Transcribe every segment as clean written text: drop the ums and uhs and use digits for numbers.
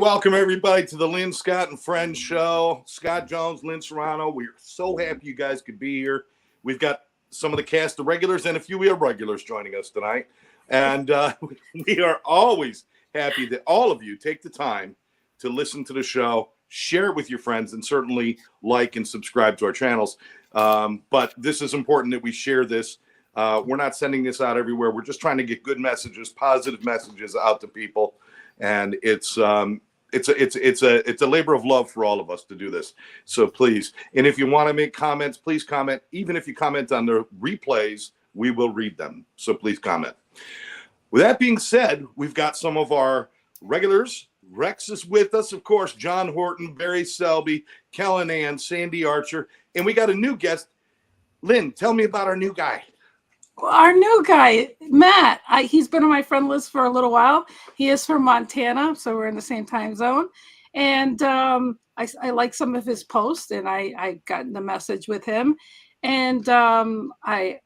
welcome everybody to the Lynn, Scott, and Friends show. Scott Jones, Lynn Serrano. We're so happy you guys could be here. We've got some of the cast of regulars and a few irregulars joining us tonight. And we are always happy that all of you take the time to listen to the show, share it with your friends, and certainly like and subscribe to our channels. But this is important that we share this. We're not sending this out everywhere. We're just trying to get good messages, positive messages out to people. And it's a labor of love for all of us to do this. So please, and if you want to make comments, please comment. Even if you comment on the replays, we will read them. So please comment. With that being said, we've got some of our regulars. Rex is with us, of course. John Horton, Barry Selby, Kellen Ann, Sandy Archer, and we got a new guest. Lynn, tell me about our new guy. Our new guy, Matt, he's been on my friend list for a little while. He is from Montana, so we're in the same time zone. And I like some of his posts, and I got in the message with him. And I'd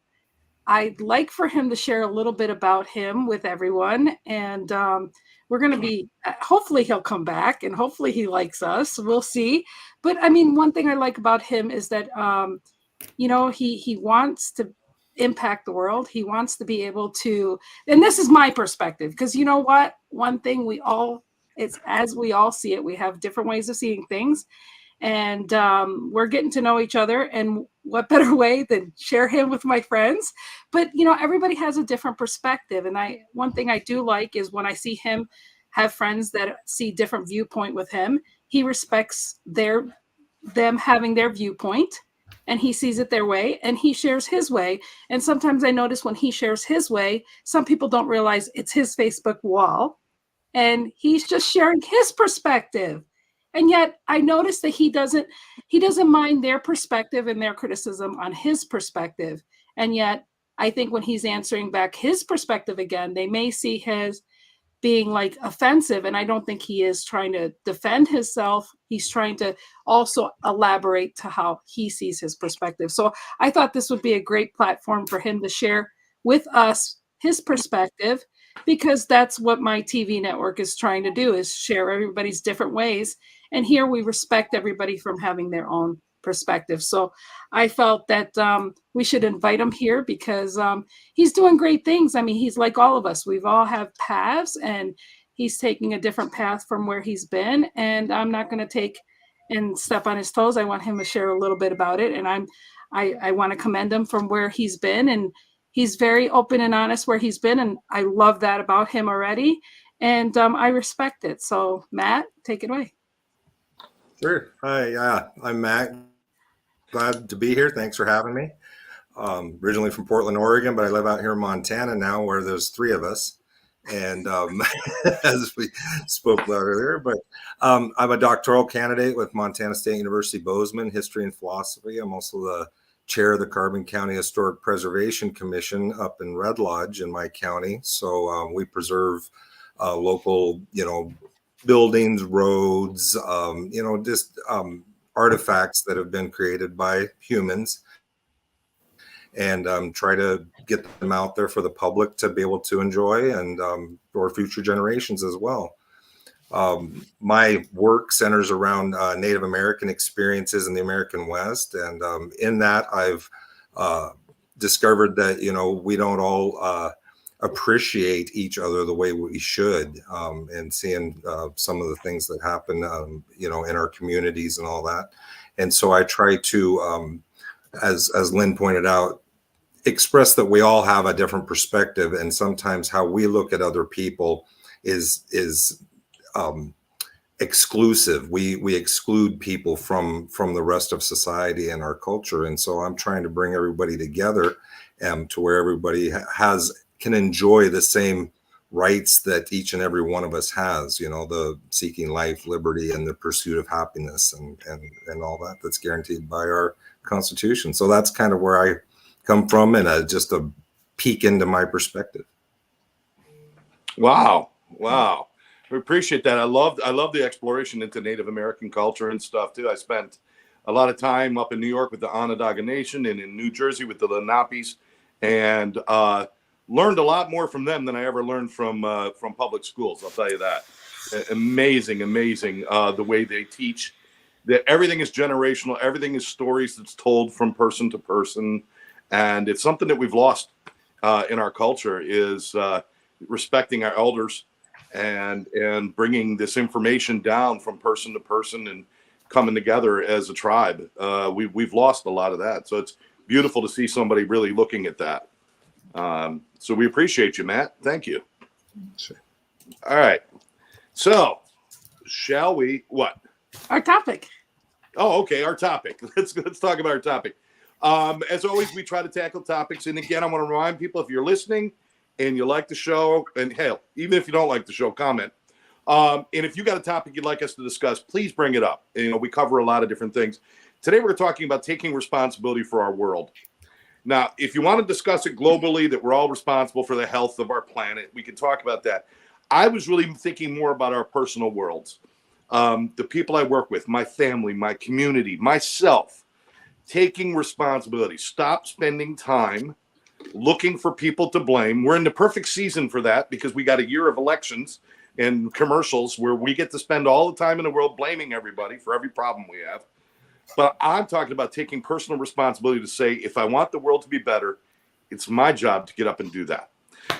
like for him to share a little bit about him with everyone. And we're going to be, hopefully he'll come back, and hopefully he likes us. We'll see. But, I mean, one thing I like about him is that, he wants to impact the world. He wants to be able to, and this is my perspective, because you know what, one thing it's as we all see it, we have different ways of seeing things, and we're getting to know each other, and what better way than share him with my friends. But everybody has a different perspective, and one thing I do like is when I see him have friends that see different viewpoint with him, he respects them having their viewpoint, and he sees it their way, and he shares his way. And sometimes I notice when he shares his way, some people don't realize it's his Facebook wall, and he's just sharing his perspective. And yet I notice that he doesn't mind their perspective and their criticism on his perspective. And yet I think when he's answering back his perspective again, they may see his being like offensive, and I don't think he is trying to defend himself. He's trying to also elaborate to how he sees his perspective. So I thought this would be a great platform for him to share with us his perspective, because that's what my TV network is trying to do, is share everybody's different ways. And here we respect everybody from having their own perspective. So I felt that we should invite him here, because he's doing great things. I mean, he's like all of us. We've all have paths, and he's taking a different path from where he's been. And I'm not going to take and step on his toes. I want him to share a little bit about it. And I want to commend him from where he's been. And he's very open and honest where he's been. And I love that about him already. And I respect it. So Matt, take it away. Sure. Hi, I'm Matt. Glad to be here. Thanks for having me. Originally from Portland, Oregon, but I live out here in Montana now, where there's three of us. And as we spoke about earlier, but I'm a doctoral candidate with Montana State University Bozeman, history and philosophy. I'm also the chair of the Carbon County Historic Preservation Commission up in Red Lodge in my county. So we preserve local, buildings, roads, artifacts that have been created by humans, and try to get them out there for the public to be able to enjoy, and for future generations as well. My work centers around Native American experiences in the American West, and in that I've discovered that we don't all appreciate each other the way we should, and seeing some of the things that happen in our communities and all that. And so I try to as Lynn pointed out, express that we all have a different perspective, and sometimes how we look at other people is exclusive. We exclude people from the rest of society and our culture. And so I'm trying to bring everybody together to where everybody can enjoy the same rights that each and every one of us has, the seeking life, liberty, and the pursuit of happiness, and all that's guaranteed by our Constitution. So that's kind of where I come from, and just a peek into my perspective. Wow. We appreciate that. I love the exploration into Native American culture and stuff too. I spent a lot of time up in New York with the Onondaga Nation, and in New Jersey with the Lenapes, and learned a lot more from them than I ever learned from public schools. I'll tell you that. Amazing the way they teach that everything is generational, everything is stories that's told from person to person, and it's something that we've lost in our culture is respecting our elders and bringing this information down from person to person and coming together as a tribe. We've lost a lot of that, so it's beautiful to see somebody really looking at that. So we appreciate you, Matt. Thank you. Sure. All right. So, shall we? What? Our topic. Oh, okay. Our topic. Let's talk about our topic. As always, we try to tackle topics. And again, I want to remind people, if you're listening and you like the show, and hell, even if you don't like the show, comment. And if you got a topic you'd like us to discuss, please bring it up. You know, we cover a lot of different things. Today, we're talking about taking responsibility for our world. Now, if you want to discuss it globally, that we're all responsible for the health of our planet, we can talk about that. I was really thinking more about our personal worlds. The people I work with, my family, my community, myself, taking responsibility. Stop spending time looking for people to blame. We're in the perfect season for that because we got a year of elections and commercials where we get to spend all the time in the world blaming everybody for every problem we have. But I'm talking about taking personal responsibility to say, if I want the world to be better, it's my job to get up and do that.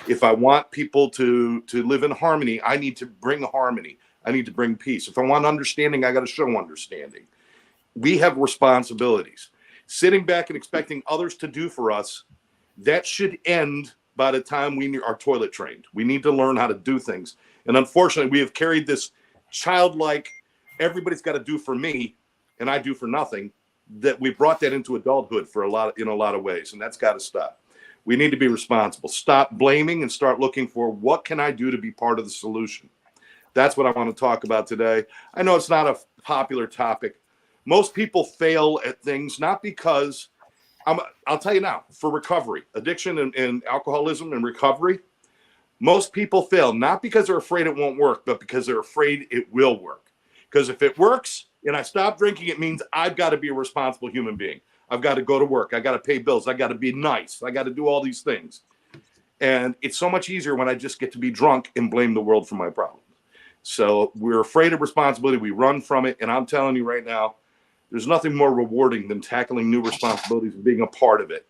If I want people to live in harmony, I need to bring harmony. I need to bring peace. If I want understanding, I got to show understanding. We have responsibilities. Sitting back and expecting others to do for us, that should end by the time we are toilet trained. We need to learn how to do things. And unfortunately, we have carried this childlike, everybody's got to do for me, and I do for nothing, that we brought that into adulthood in a lot of ways. And that's got to stop. We need to be responsible. Stop blaming and start looking for what can I do to be part of the solution. That's what I want to talk about today. I know it's not a popular topic. Most people fail at things not because, I'll tell you now, for recovery, addiction and alcoholism and recovery, most people fail not because they're afraid it won't work, but because they're afraid it will work. Because if it works and I stop drinking, it means I've got to be a responsible human being. I've got to go to work. I got to pay bills. I got to be nice. I got to do all these things. And it's so much easier when I just get to be drunk and blame the world for my problems. So we're afraid of responsibility. We run from it. And I'm telling you right now, there's nothing more rewarding than tackling new responsibilities and being a part of it.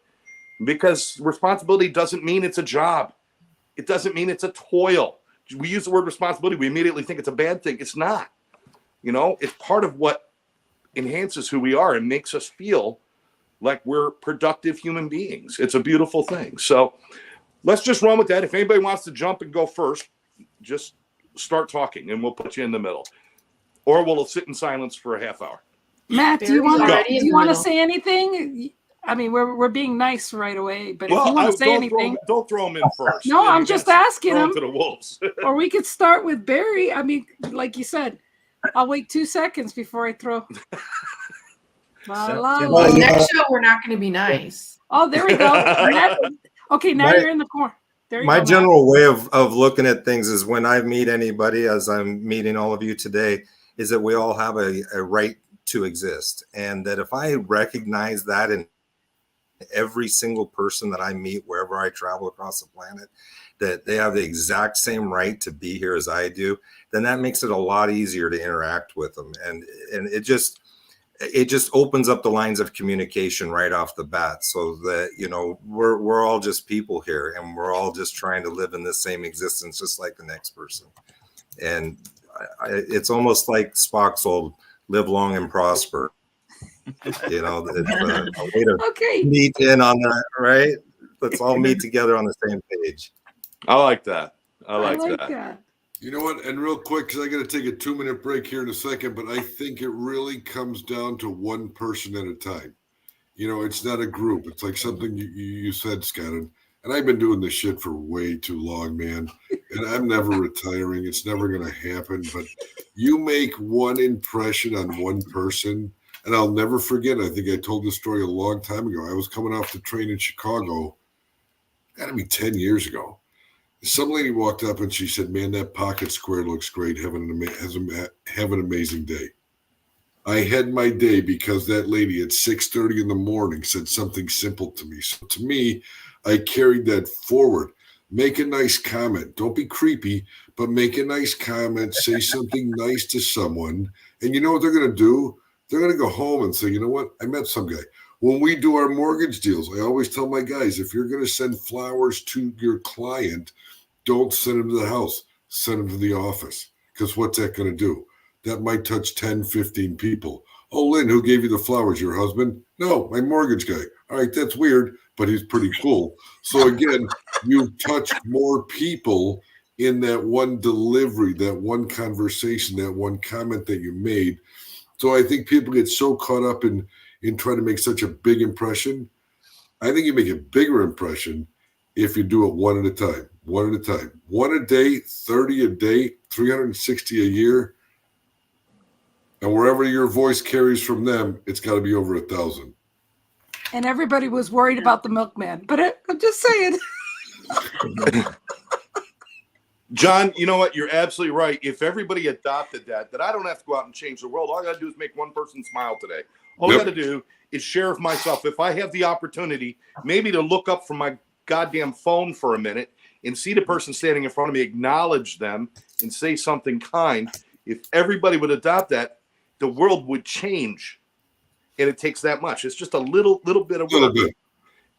Because responsibility doesn't mean it's a job. It doesn't mean it's a toil. We use the word responsibility. We immediately think it's a bad thing. It's not. You know, it's part of what enhances who we are and makes us feel like we're productive human beings. It's a beautiful thing. So let's just run with that. If anybody wants to jump and go first, just start talking and we'll put you in the middle. Or we'll sit in silence for a half hour. Matt, do you want to say anything? I mean, we're being nice right away, but if you want to say anything, don't throw them in first. No, I'm just asking him. To the wolves. Or we could start with Barry. I mean, like you said, I'll wait 2 seconds before I throw. Next show, we're not going to be nice. Oh, there we go. Okay, now you're in the corner. My general way of looking at things is when I meet anybody, as I'm meeting all of you today, is that we all have a right to exist. And that if I recognize that in every single person that I meet, wherever I travel across the planet, that they have the exact same right to be here as I do, then that makes it a lot easier to interact with them. And it just opens up the lines of communication right off the bat, so that, you know, we're all just people here and we're all just trying to live in the same existence, just like the next person. And it's almost like Spock's old "live long and prosper." You know, it's a way to meet in on that, right? Let's all meet together on the same page. I like that. I like that. You know what? And real quick, because I got to take a 2-minute break here in a second, but I think it really comes down to one person at a time. You know, it's not a group. It's like something you said, Scott. And I've been doing this shit for way too long, man. And I'm never retiring. It's never going to happen. But you make one impression on one person. And I'll never forget, I think I told this story a long time ago. I was coming off the train in Chicago, got to be 10 years ago. Some lady walked up and she said, "Man, that pocket square looks great. Have an amazing day." I had my day because that lady at 6:30 in the morning said something simple to me. So to me, I carried that forward. Make a nice comment. Don't be creepy, but make a nice comment. Say something nice to someone. And you know what they're going to do? They're going to go home and say, you know what? I met some guy. When we do our mortgage deals, I always tell my guys, if you're going to send flowers to your client, don't send them to the house. Send them to the office. Because what's that going to do? That might touch 10, 15 people. Oh, Lynn, who gave you the flowers? Your husband? No, my mortgage guy. All right, that's weird, but he's pretty cool. So again, you touch more people in that one delivery, that one conversation, that one comment that you made. So I think people get so caught up in trying to make such a big impression. I think you make a bigger impression if you do it one at a time. One a day, 30 a day, 360 a year. And wherever your voice carries from them, it's got to be over 1,000. And everybody was worried about the milkman, but I'm just saying. John, you know what? You're absolutely right. If everybody adopted that I don't have to go out and change the world. All I got to do is make one person smile today. All I got to do is share with myself. If I have the opportunity, maybe to look up from my goddamn phone for a minute and see the person standing in front of me, acknowledge them, and say something kind. If everybody would adopt that, the world would change. And it takes that much. It's just a little bit of work.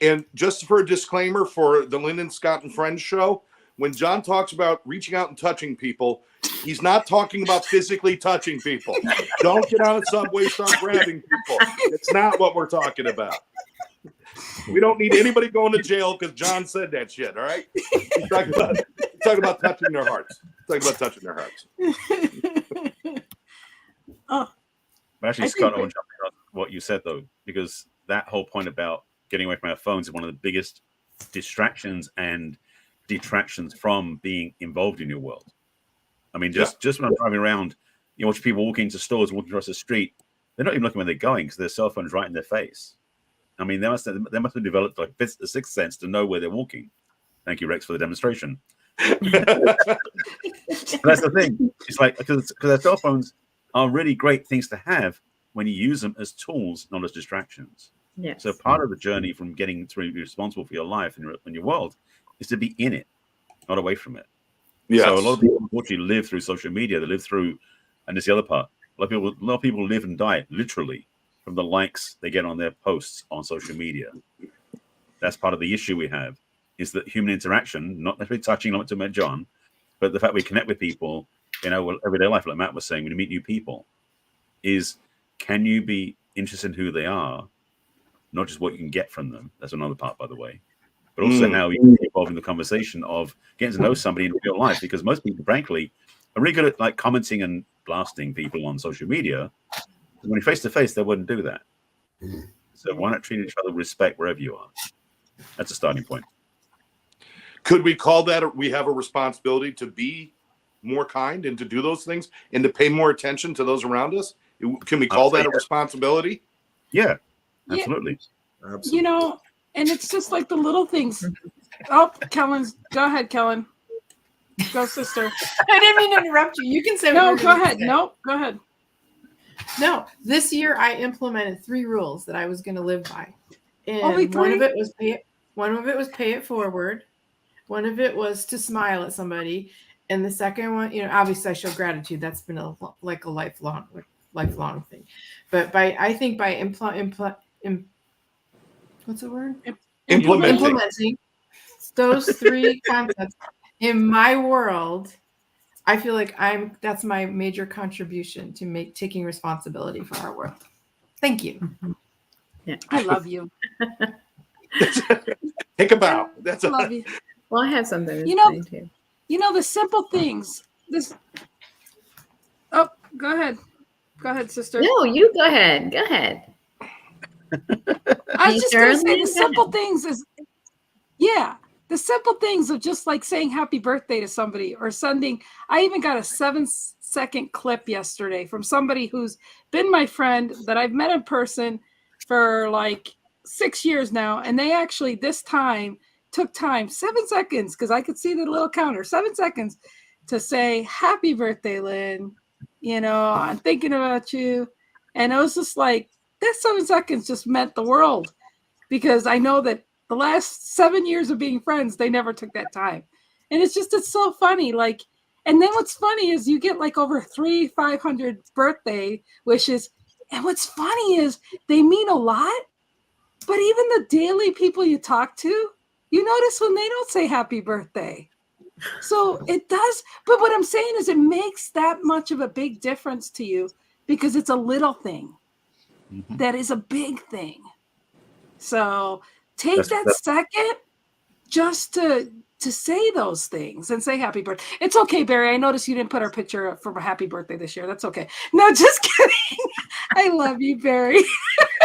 And just for a disclaimer for the Lynn and Scott and Friends show, when John talks about reaching out and touching people, he's not talking about physically touching people. Don't get on a subway, start grabbing people. It's not what we're talking about. We don't need anybody going to jail because John said that shit, all right? He's talking about touching their hearts. Oh. But actually, Scott, I want to jump in on what you said, though, because that whole point about getting away from our phones is one of the biggest distractions and detractions from being involved in your world. I mean, just when I'm driving around, you watch people walking into stores, walking across the street, they're not even looking where they're going because their cell phone's right in their face. I mean, they must have developed like a sixth sense to know where they're walking. Thank you, Rex, for the demonstration. But that's the thing. It's like, because their cell phones are really great things to have when you use them as tools, not as distractions. Yes. So part of the journey from getting to be responsible for your life and your world is to be in it, not away from it. Yes. So a lot of people unfortunately live through social media. They live through, and this is the other part. A lot of people live and die literally from the likes they get on their posts on social media. That's part of the issue we have, is that human interaction, not necessarily touching, like to met John, but the fact we connect with people in our everyday life, like Matt was saying, when you meet new people, is can you be interested in who they are, not just what you can get from them. That's another part, by the way. But also how you get involved in the conversation of getting to know somebody in real life, because most people, frankly, are really good at like commenting and blasting people on social media. When you're face to face, they wouldn't do that. So why not treat each other with respect wherever you are? That's a starting point. Could we call that we have a responsibility to be more kind and to do those things and to pay more attention to those around us? Can we call that a responsibility? Yeah, absolutely. Absolutely. You know, and it's just like the little things. Oh, Kellen's. Go ahead, Kellen. Go, sister. I didn't mean to interrupt you. You can say No, what go ahead. No, go ahead. No, this year I implemented 3 rules that I was going to live by. And Only 3? one of it was pay it forward. One of it was to smile at somebody. And the second one, you know, obviously I show gratitude. That's been a lifelong thing. But what's the word? Implementing those 3 concepts in my world, I feel like that's my major contribution to taking responsibility for our world. Thank you. Yeah. I love you. Take a bow. I love you. Well, I have something to say too. You know, the simple things. Oh, go ahead. Go ahead, sister. No, you go ahead. Go ahead. I was just going to say the simple things is, the simple things of just like saying happy birthday to somebody or sending. I even got a 7-second clip yesterday from somebody who's been my friend that I've met in person for like 6 years now. And they actually this time took time, 7 seconds, because I could see the little counter, 7 seconds to say happy birthday, Lynn. You know, I'm thinking about you. And it was just like, that 7 seconds just meant the world, because I know that The last 7 years of being friends, they never took that time. And it's so funny. Like, and then what's funny is you get like over 500 birthday wishes. And what's funny is they mean a lot, but even the daily people you talk to, you notice when they don't say happy birthday. So it does. But what I'm saying is it makes that much of a big difference to you because it's a little thing that is a big thing. So take that second just to say those things and say happy birthday. It's okay, Barry. I noticed you didn't put our picture up for a happy birthday this year. That's okay. No, just kidding. I love you, Barry.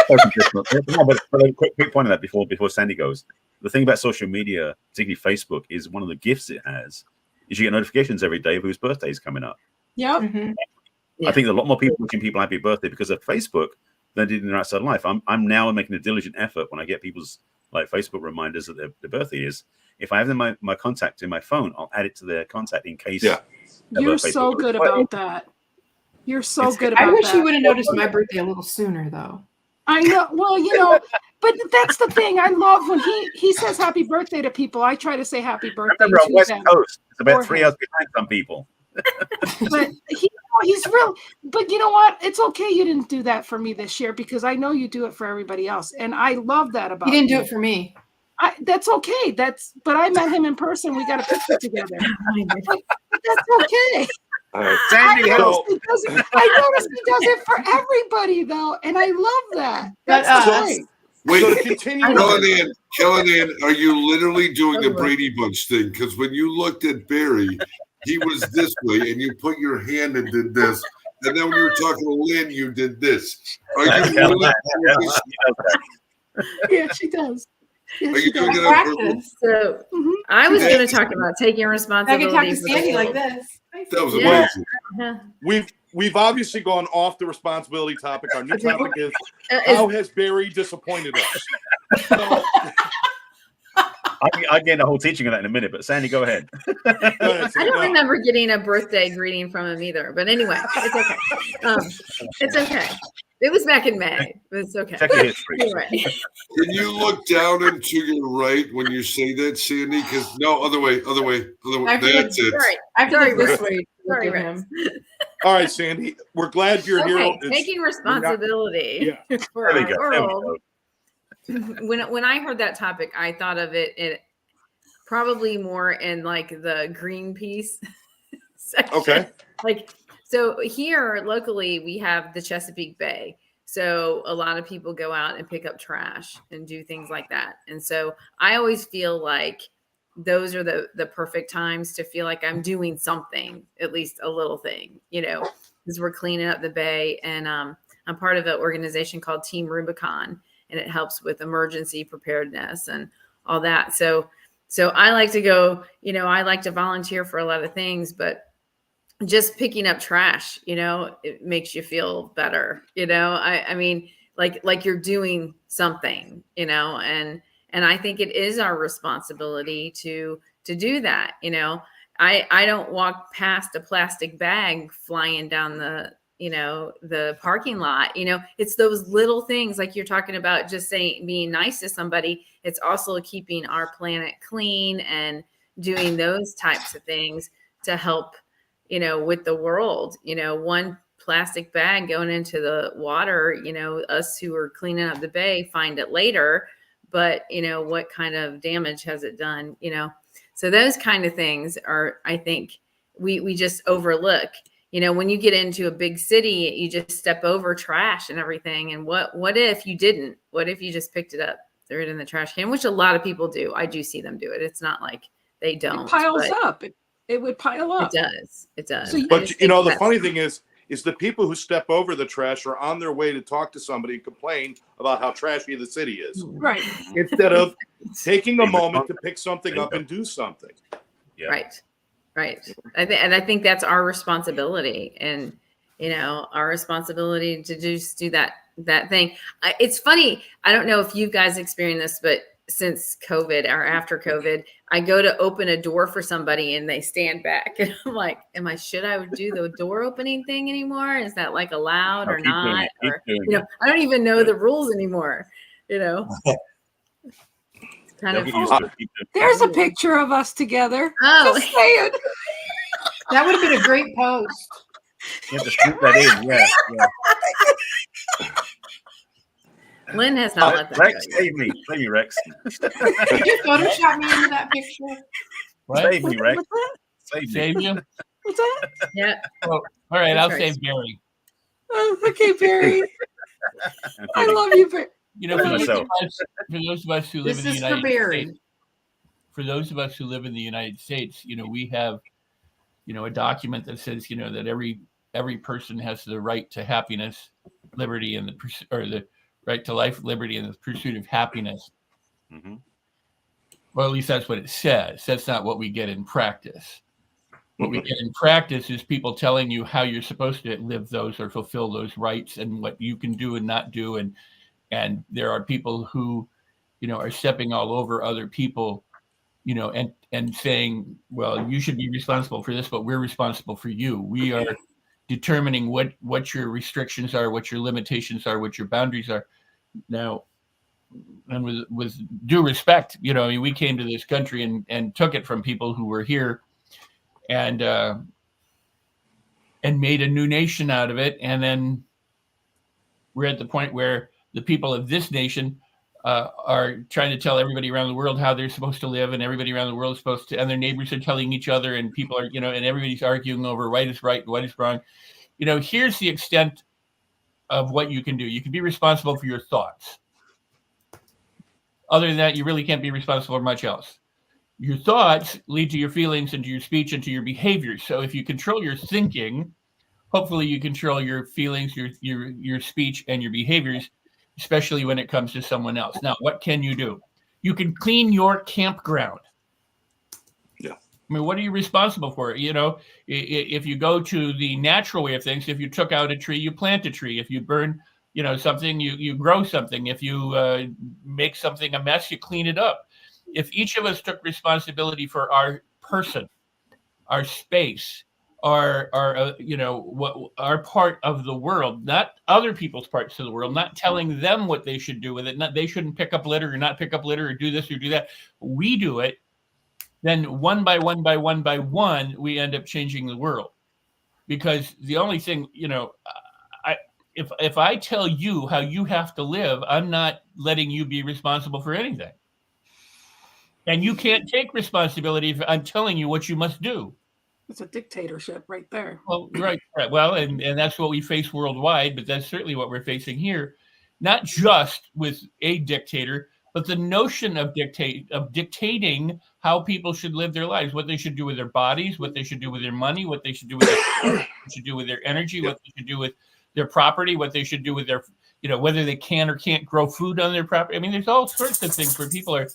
No, but a quick point on that before Sandy goes. The thing about social media, particularly Facebook, is one of the gifts it has is you get notifications every day of whose birthday is coming up. Yep. I think a lot more people wishing people happy birthday because of Facebook than did in their outside life. I'm now making a diligent effort when I get people's like Facebook reminders that their birthday is. If I have them my contact in my phone, I'll add it to their contact in case. Yeah. You're so good about that. You're so good about that. I wish you would have noticed my birthday a little sooner, though. I know. Well, but that's the thing. I love when he says happy birthday to people. I try to say happy birthday. Remember, on West Coast, it's about 3 hours behind some people. But he's real. But you know what? It's okay you didn't do that for me this year because I know you do it for everybody else, and I love that about you. He didn't do it for me. That's okay. But I met him in person. We got a picture together. But that's okay. Sandy, I noticed he does it for everybody, though, and I love that. That's great. Wait, so to continue, Kellyanne, are you literally doing the Brady Bunch thing? Because when you looked at Barry, he was this way, and you put your hand and did this, and then when you were talking to Lynn, you did this. Are you really doing this? Yeah, she does. Yeah, are you doing it on purpose? So I was going to talk about taking responsibility. I can talk to Sandy like this. That was amazing. Yeah. We've obviously gone off the responsibility topic. Our new topic is how has Barry disappointed us? So, I'll get a whole teaching of that in a minute, but Sandy, go ahead. I don't remember getting a birthday greeting from him either, but anyway, it's okay. It's okay. It was back in May. It's okay. Check your history. Right. Can you look down and to your right when you say that, Sandy? Because no, other way. That's it. I have to look this way. Sorry, him. all right, Sandy. We're glad you're here. Taking responsibility for our world. When I heard that topic, I thought of it probably more in like the Greenpeace section. Okay. Like, so here locally we have the Chesapeake Bay. So a lot of people go out and pick up trash and do things like that. And so I always feel like those are the perfect times to feel like I'm doing something, at least a little thing, because we're cleaning up the bay. And I'm part of an organization called Team Rubicon, and it helps with emergency preparedness and all that. So I like to go, I like to volunteer for a lot of things, but just picking up trash, it makes you feel better, I mean, like you're doing something, and I think it is our responsibility to do that. I don't walk past a plastic bag flying down the parking lot. It's those little things like you're talking about, just being nice to somebody. It's also keeping our planet clean and doing those types of things to help, with the world. One plastic bag going into the water, us who are cleaning up the bay find it later, but what kind of damage has it done? So those kind of things are, I think we just overlook. When you get into a big city, you just step over trash and everything. And what if you didn't? What if you just picked it up, threw it in the trash can, which a lot of people do. I do see them do it. It's not like they don't. It piles up. It would pile up. It does. So, but the funny thing is the people who step over the trash are on their way to talk to somebody and complain about how trashy the city is. Right. Instead of taking a moment to pick something up and do something. Yeah. Right. I think that's our responsibility, and our responsibility to just do that thing. It's funny. I don't know if you guys experienced this, but since COVID or after COVID, I go to open a door for somebody and they stand back, and I'm like, should I do the door opening thing anymore? Is that like allowed or not? Or I don't even know the rules anymore. kind They'll of. get used to it. There's a picture of us together. Oh. Just saying. That would have been a great post. You have to slip that in. Yeah. Lynn has not let that Rex, go. save me. Save me, Rex. Did you Photoshop me into that picture? Save me, Rex. What's that? Save me. Save you? What's that? Yeah. Oh, all right, That's I'll right. save Barry. Oh, okay, Barry. I'm I kidding. love you, Barry. You know, For for myself. those of us who live This in the is for United Barry. States, for those of us who live in the United States, you know, we have, you know, a document that says, you know, that every person has the right to happiness, liberty, and the right to life, liberty, and the pursuit of happiness. Mm-hmm. Well, at least that's what it says. That's not what we get in practice. What we get in practice is people telling you how you're supposed to live those or fulfill those rights and what you can do and not do. And there are people who, you know, are stepping all over other people, you know, and saying, well, you should be responsible for this, but we're responsible for you. We are determining what your restrictions are, what your limitations are, what your boundaries are. Now, and with due respect, you know, I mean, we came to this country and took it from people who were here and made a new nation out of it. And then we're at the point where the people of this nation are trying to tell everybody around the world how they're supposed to live, and everybody around the world is supposed to, and their neighbors are telling each other, and people are, you know, and everybody's arguing over what is right and what is wrong. You know, here's the extent of what you can do. You can be responsible for your thoughts. Other than that, you really can't be responsible for much else. Your thoughts lead to your feelings and to your speech and to your behaviors. So if you control your thinking, hopefully you control your feelings, your speech, and your behaviors, especially when it comes to someone else. Now, what can you do? You can clean your campground. Yeah. I mean, what are you responsible for? You know, if you go to the natural way of things, if you took out a tree, you plant a tree. If you burn, you know, something, you grow something. If you make something a mess, you clean it up. If each of us took responsibility for our person, our space, our you know, what our part of the world, not other people's parts of the world, not telling them what they should do with it, not they shouldn't pick up litter or not pick up litter or do this or do that. We do it. Then one by one by one by one, we end up changing the world. Because the only thing, you know, if I tell you how you have to live, I'm not letting you be responsible for anything. And you can't take responsibility if I'm telling you what you must do. It's a dictatorship right there. Well, right. Well, and that's what we face worldwide, but that's certainly what we're facing here. Not just with a dictator, but the notion of dictating how people should live their lives, what they should do with their bodies, what they should do with their money, what they should do with their energy, what they should do with their property, what they should do with their, you know, whether they can or can't grow food on their property. I mean, there's all sorts of things where people are,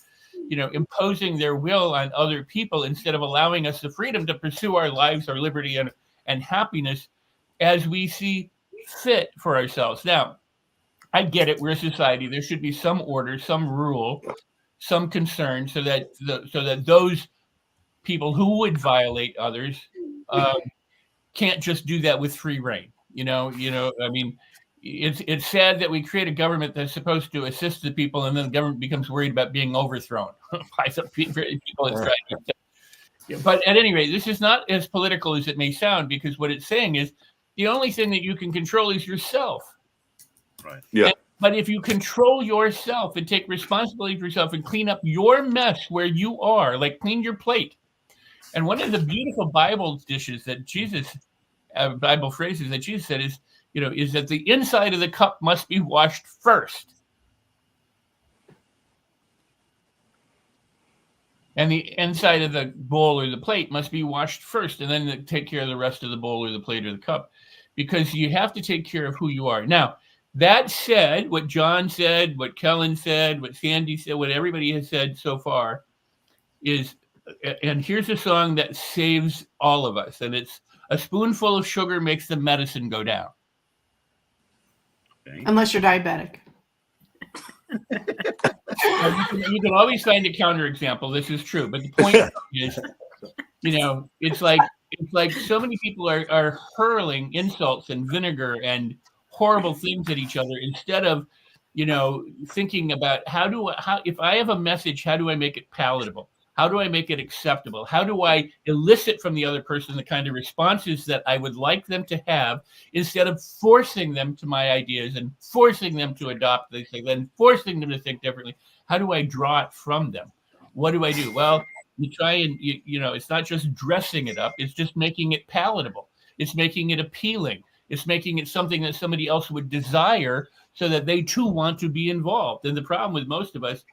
you know, imposing their will on other people instead of allowing us the freedom to pursue our lives, our liberty, and happiness as we see fit for ourselves. Now, I get it. We're a society. There should be some order, some rule, some concern, so that those people who would violate others can't just do that with free rein. You know. I mean, it's sad that we create a government that's supposed to assist the people, and then the government becomes worried about being overthrown by the people it's trying to. But at any rate, this is not as political as it may sound, because what it's saying is the only thing that you can control is yourself. Right. Yeah. But if you control yourself and take responsibility for yourself and clean up your mess where you are, like clean your plate. And one of the beautiful Bible dishes that Jesus, Bible phrases that Jesus said is, you know, is that the inside of the cup must be washed first. And the inside of the bowl or the plate must be washed first, and then take care of the rest of the bowl or the plate or the cup, because you have to take care of who you are. Now, that said, what John said, what Kellen said, what Sandy said, what everybody has said so far is, and here's a song that saves all of us, and it's a spoonful of sugar makes the medicine go down. Okay. Unless you're diabetic. You can always find a counterexample. This is true, but the point is, you know, it's like so many people are hurling insults and vinegar and horrible things at each other instead of thinking about how if I have a message, how do I make it palatable? How do I make it acceptable? How do I elicit from the other person the kind of responses that I would like them to have, instead of forcing them to my ideas and forcing them to adopt these things and forcing them to think differently? How do I draw it from them? What do I do? Well, you try and, it's not just dressing it up. It's just making it palatable. It's making it appealing. It's making it something that somebody else would desire, so that they too want to be involved. And the problem with most of us,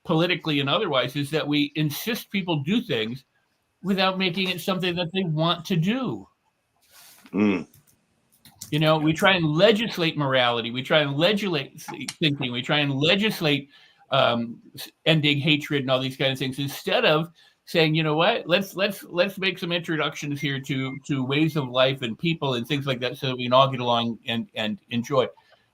politically and otherwise, is that we insist people do things without making it something that they want to do. We try and legislate morality. We try and legislate thinking. We try and legislate ending hatred and all these kind of things, instead of saying, you know what, let's make some introductions here to ways of life and people and things like that, so that we can all get along and enjoy.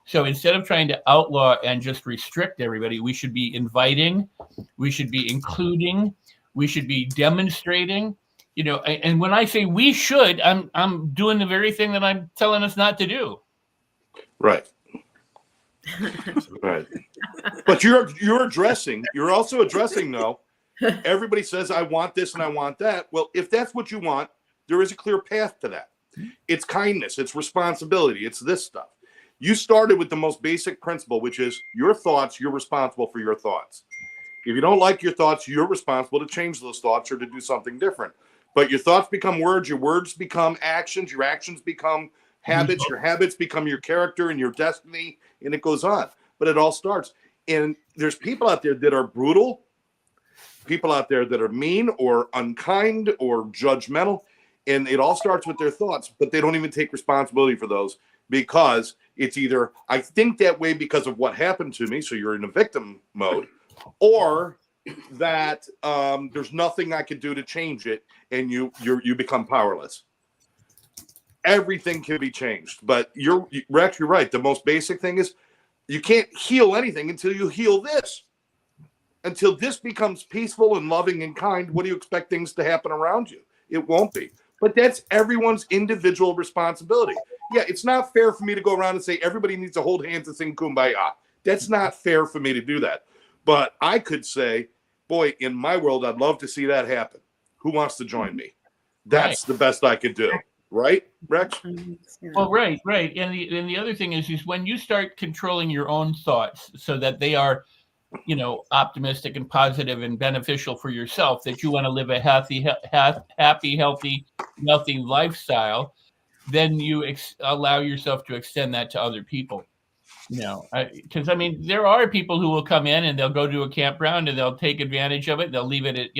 So instead of trying to outlaw and just restrict everybody, we should be inviting, we should be including, we should be demonstrating, and when I say we should, I'm doing the very thing that I'm telling us not to do. Right. Right. But you're also addressing though, everybody says, I want this and I want that. Well, if that's what you want, there is a clear path to that. It's kindness, it's responsibility, it's this stuff. You started with the most basic principle, which is your thoughts, you're responsible for your thoughts. If you don't like your thoughts, you're responsible to change those thoughts or to do something different. But your thoughts become words, your words become actions, your actions become habits, your habits become your character and your destiny, and it goes on. But it all starts. And there's people out there that are brutal, people out there that are mean or unkind or judgmental, and it all starts with their thoughts, but they don't even take responsibility for those, because it's either I think that way because of what happened to me, so you're in a victim mode, or that there's nothing I could do to change it, and you become powerless. Everything can be changed, but Rex, you're right. The most basic thing is you can't heal anything until you heal this. Until this becomes peaceful and loving and kind, what do you expect things to happen around you? It won't be. But that's everyone's individual responsibility. Yeah, it's not fair for me to go around and say everybody needs to hold hands and sing Kumbaya. That's not fair for me to do that. But I could say, boy, in my world, I'd love to see that happen. Who wants to join me? That's the best I could do. Right, Rex? Well, right. And the other thing is when you start controlling your own thoughts so that they are, optimistic and positive and beneficial for yourself, that you want to live a happy, healthy, wealthy lifestyle, then you allow yourself to extend that to other people. Because there are people who will come in and they'll go to a campground and they'll take advantage of it. They'll leave it,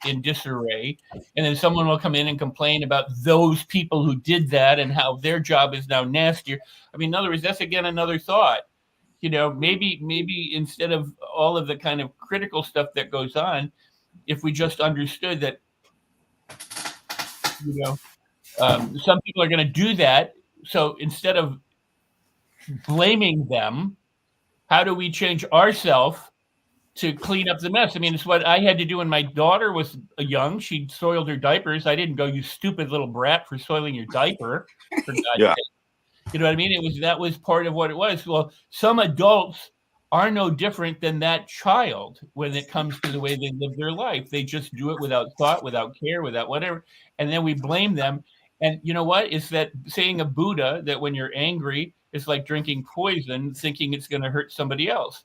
in disarray, and then someone will come in and complain about those people who did that and how their job is now nastier. In other words, that's again another thought. Maybe instead of all of the kind of critical stuff that goes on, if we just understood that, some people are going to do that. So instead of blaming them, how do we change ourselves to clean up the mess? It's what I had to do when my daughter was young. She soiled her diapers. I didn't go, you stupid little brat, for soiling your diaper. For God's sake. You know what I mean? That was part of what it was. Well, some adults are no different than that child when it comes to the way they live their life. They just do it without thought, without care, without whatever. And then we blame them. And you know what? It's that saying of Buddha that when you're angry, it's like drinking poison, thinking it's going to hurt somebody else.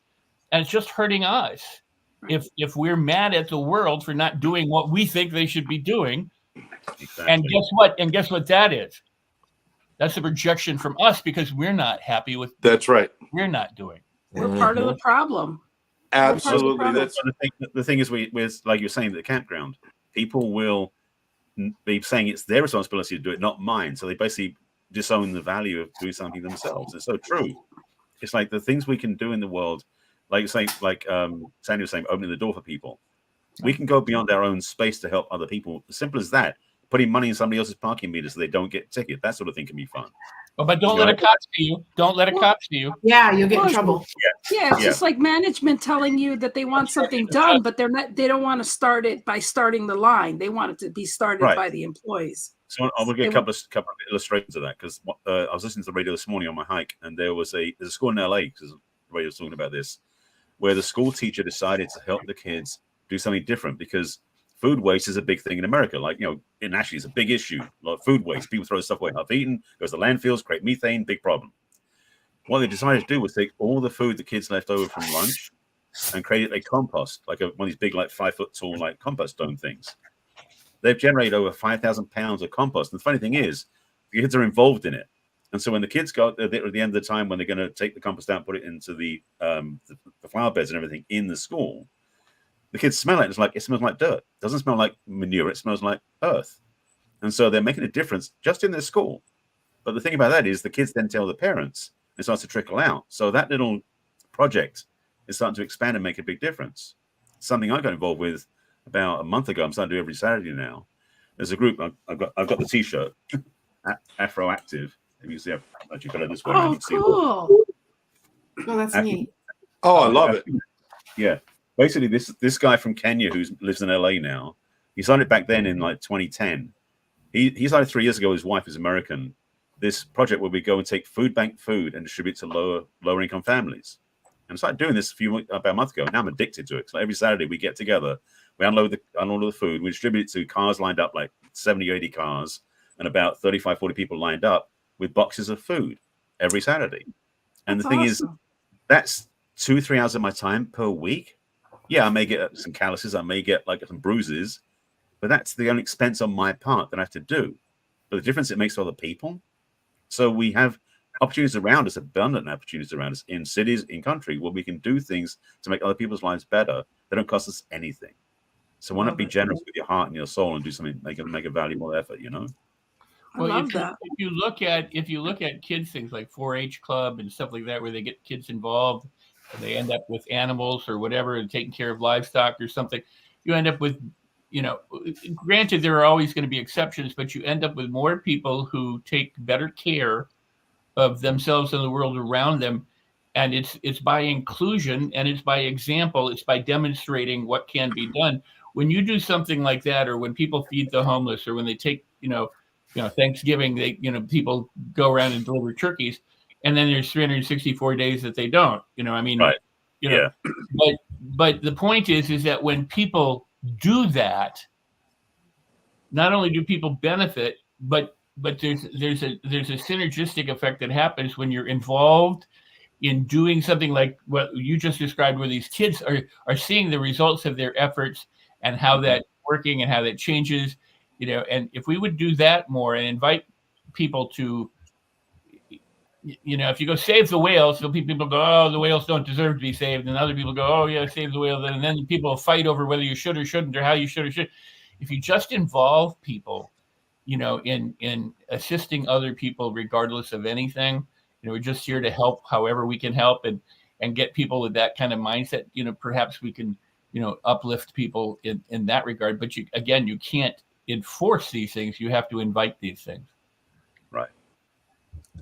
And it's just hurting us. If we're mad at the world for not doing what we think they should be doing. Exactly. And guess what that is? That's a projection from us because we're not happy with. That's right. We're not doing. We're part of the problem. Absolutely. That's the thing is, we like you're saying, the campground, people will be saying it's their responsibility to do it, not mine. So they basically disown the value of doing something themselves. It's so true. It's like the things we can do in the world, like you're saying, Sandy was saying, opening the door for people. We can go beyond our own space to help other people. As simple as that. Putting money in somebody else's parking meter so they don't get a ticket. That sort of thing can be fun. Oh, but don't let a cop see you. Don't let a cop see you. Yeah, you'll get in trouble. Yeah, it's just like management telling you that they want something done, but they don't want to start it by starting the line. They want it to be started by the employees. So I'm gonna get a couple of illustrations of that because I was listening to the radio this morning on my hike, and there's a school in LA because the radio was talking about this, where the school teacher decided to help the kids do something different because food waste is a big thing in America. Like, internationally, it's a big issue. A lot of food waste. People throw stuff away half eaten, goes to landfills, create methane, big problem. What they decided to do was take all the food the kids left over from lunch and create a compost, like one of these big, like 5 foot tall, like compost dome things. They've generated over 5,000 pounds of compost. And the funny thing is, the kids are involved in it. And so when the kids got at the end of the time, when they're going to take the compost out and put it into the flower beds and everything in the school, the kids smell it. It smells like dirt. It doesn't smell like manure. It smells like earth. And so they're making a difference just in their school. But the thing about that is the kids then tell the parents, and it starts to trickle out. So that little project is starting to expand and make a big difference. Something I got involved with about a month ago. I'm starting to do every Saturday now. There's a group. I've got the T-shirt, Afro Active. If you see, I've actually got it this way. Oh, cool. Oh, that's neat. Oh, I love it. Yeah. Basically, this guy from Kenya who lives in LA now, he started back then in like 2010. He started 3 years ago. His wife is American. This project where we go and take food bank food and distribute to lower income families. And I started doing this about a month ago. And now I'm addicted to it. So every Saturday we get together, we unload the food, we distribute it to cars lined up, like 70 or 80 cars, and about 35, 40 people lined up with boxes of food every Saturday. And the thing is, that's 2-3 hours of my time per week. Yeah, I may get some calluses, I may get like some bruises, but that's the only expense on my part that I have to do. But the difference it makes to other people. So we have opportunities around us, abundant opportunities around us in cities, in country, where we can do things to make other people's lives better. They don't cost us anything. So why not be generous with your heart and your soul and do something, make a valuable effort, Well, I love that. if you look at kids things like 4-H club and stuff like that, where they get kids involved and they end up with animals or whatever and taking care of livestock or something, you end up with, granted there are always going to be exceptions, but you end up with more people who take better care of themselves and the world around them. And it's by inclusion and it's by example, it's by demonstrating what can be done. When you do something like that, or when people feed the homeless, or when they take, Thanksgiving, people go around and deliver turkeys, and then there's 364 days that they don't, Right. Yeah. But the point is that when people do that, not only do people benefit, but there's a synergistic effect that happens when you're involved in doing something like what you just described, where these kids are seeing the results of their efforts and how that's working and how that changes, and if we would do that more and invite people to, if you go save the whales, people go, oh, the whales don't deserve to be saved. And other people go, oh yeah, save the whales. And then people fight over whether you should or shouldn't, or how you should or should. If you just involve people, in assisting other people, regardless of anything, we're just here to help however we can help and get people with that kind of mindset. Perhaps we can, uplift people in that regard. But you can't enforce these things. You have to invite these things. Right.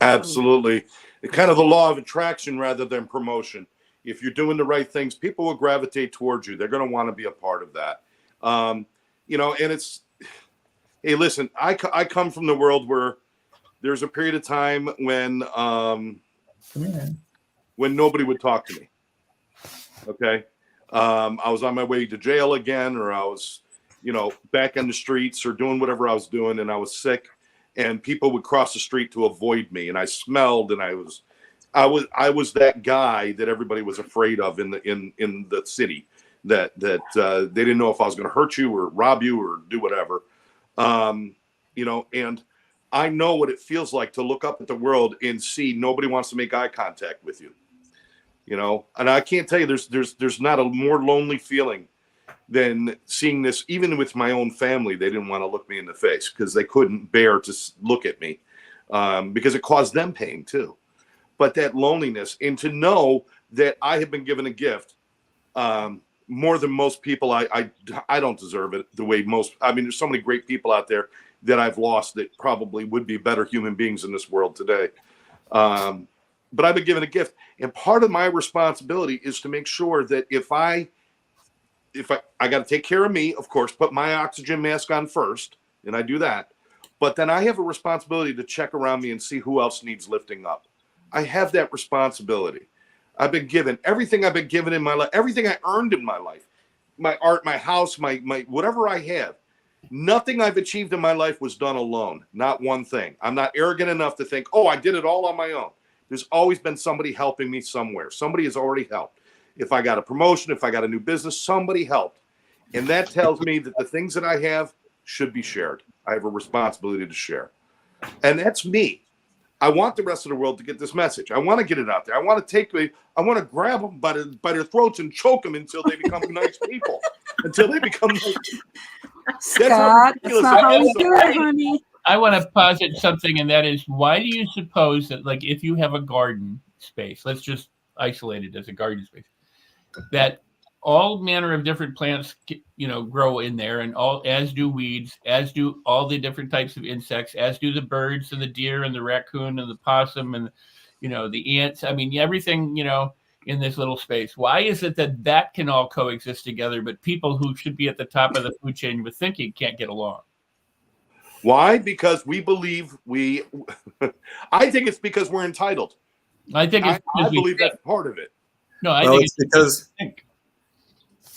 Absolutely. It's kind of the law of attraction rather than promotion. If you're doing the right things, people will gravitate towards you. They're going to want to be a part of that. And it's, hey, listen, I come from the world where there's a period of time when nobody would talk to me. Okay. I was on my way to jail again, or I was, back on the streets or doing whatever I was doing, and I was sick, and people would cross the street to avoid me, and I smelled, and I was that guy that everybody was afraid of in the city, that they didn't know if I was going to hurt you or rob you or do whatever. And I know what it feels like to look up at the world and see nobody wants to make eye contact with you, and I can't tell you, there's not a more lonely feeling than seeing this. Even with my own family, they didn't want to look me in the face because they couldn't bear to look at me, because it caused them pain too. But that loneliness, and to know that I have been given a gift, more than most people, I don't deserve it the way there's so many great people out there that I've lost that probably would be better human beings in this world today. But I've been given a gift, and part of my responsibility is to make sure that if I got to take care of me, of course, put my oxygen mask on first, and I do that. But then I have a responsibility to check around me and see who else needs lifting up. I have that responsibility. I've been given everything I've been given in my life, everything I earned in my life, my art, my house, my whatever I have. Nothing I've achieved in my life was done alone. Not one thing. I'm not arrogant enough to think, oh, I did it all on my own. There's always been somebody helping me somewhere. Somebody has already helped. If I got a promotion, if I got a new business, somebody helped. And that tells me that the things that I have should be shared. I have a responsibility to share. And that's me. I want the rest of the world to get this message. I want to get it out there. I want to grab them by their throats and choke them until they become nice people. Until they become nice people. Scott, that's not how we do it, honey. I want to posit something, and that is, why do you suppose that, like, if you have a garden space, let's just isolate it as a garden space, that all manner of different plants, grow in there, and as do weeds, as do all the different types of insects, as do the birds and the deer and the raccoon and the possum and, the ants. I mean, everything, in this little space. Why is it that can all coexist together, but people who should be at the top of the food chain with thinking can't get along? Why? Because we believe I think it's because we're entitled. I believe that's part of it. No, I think it's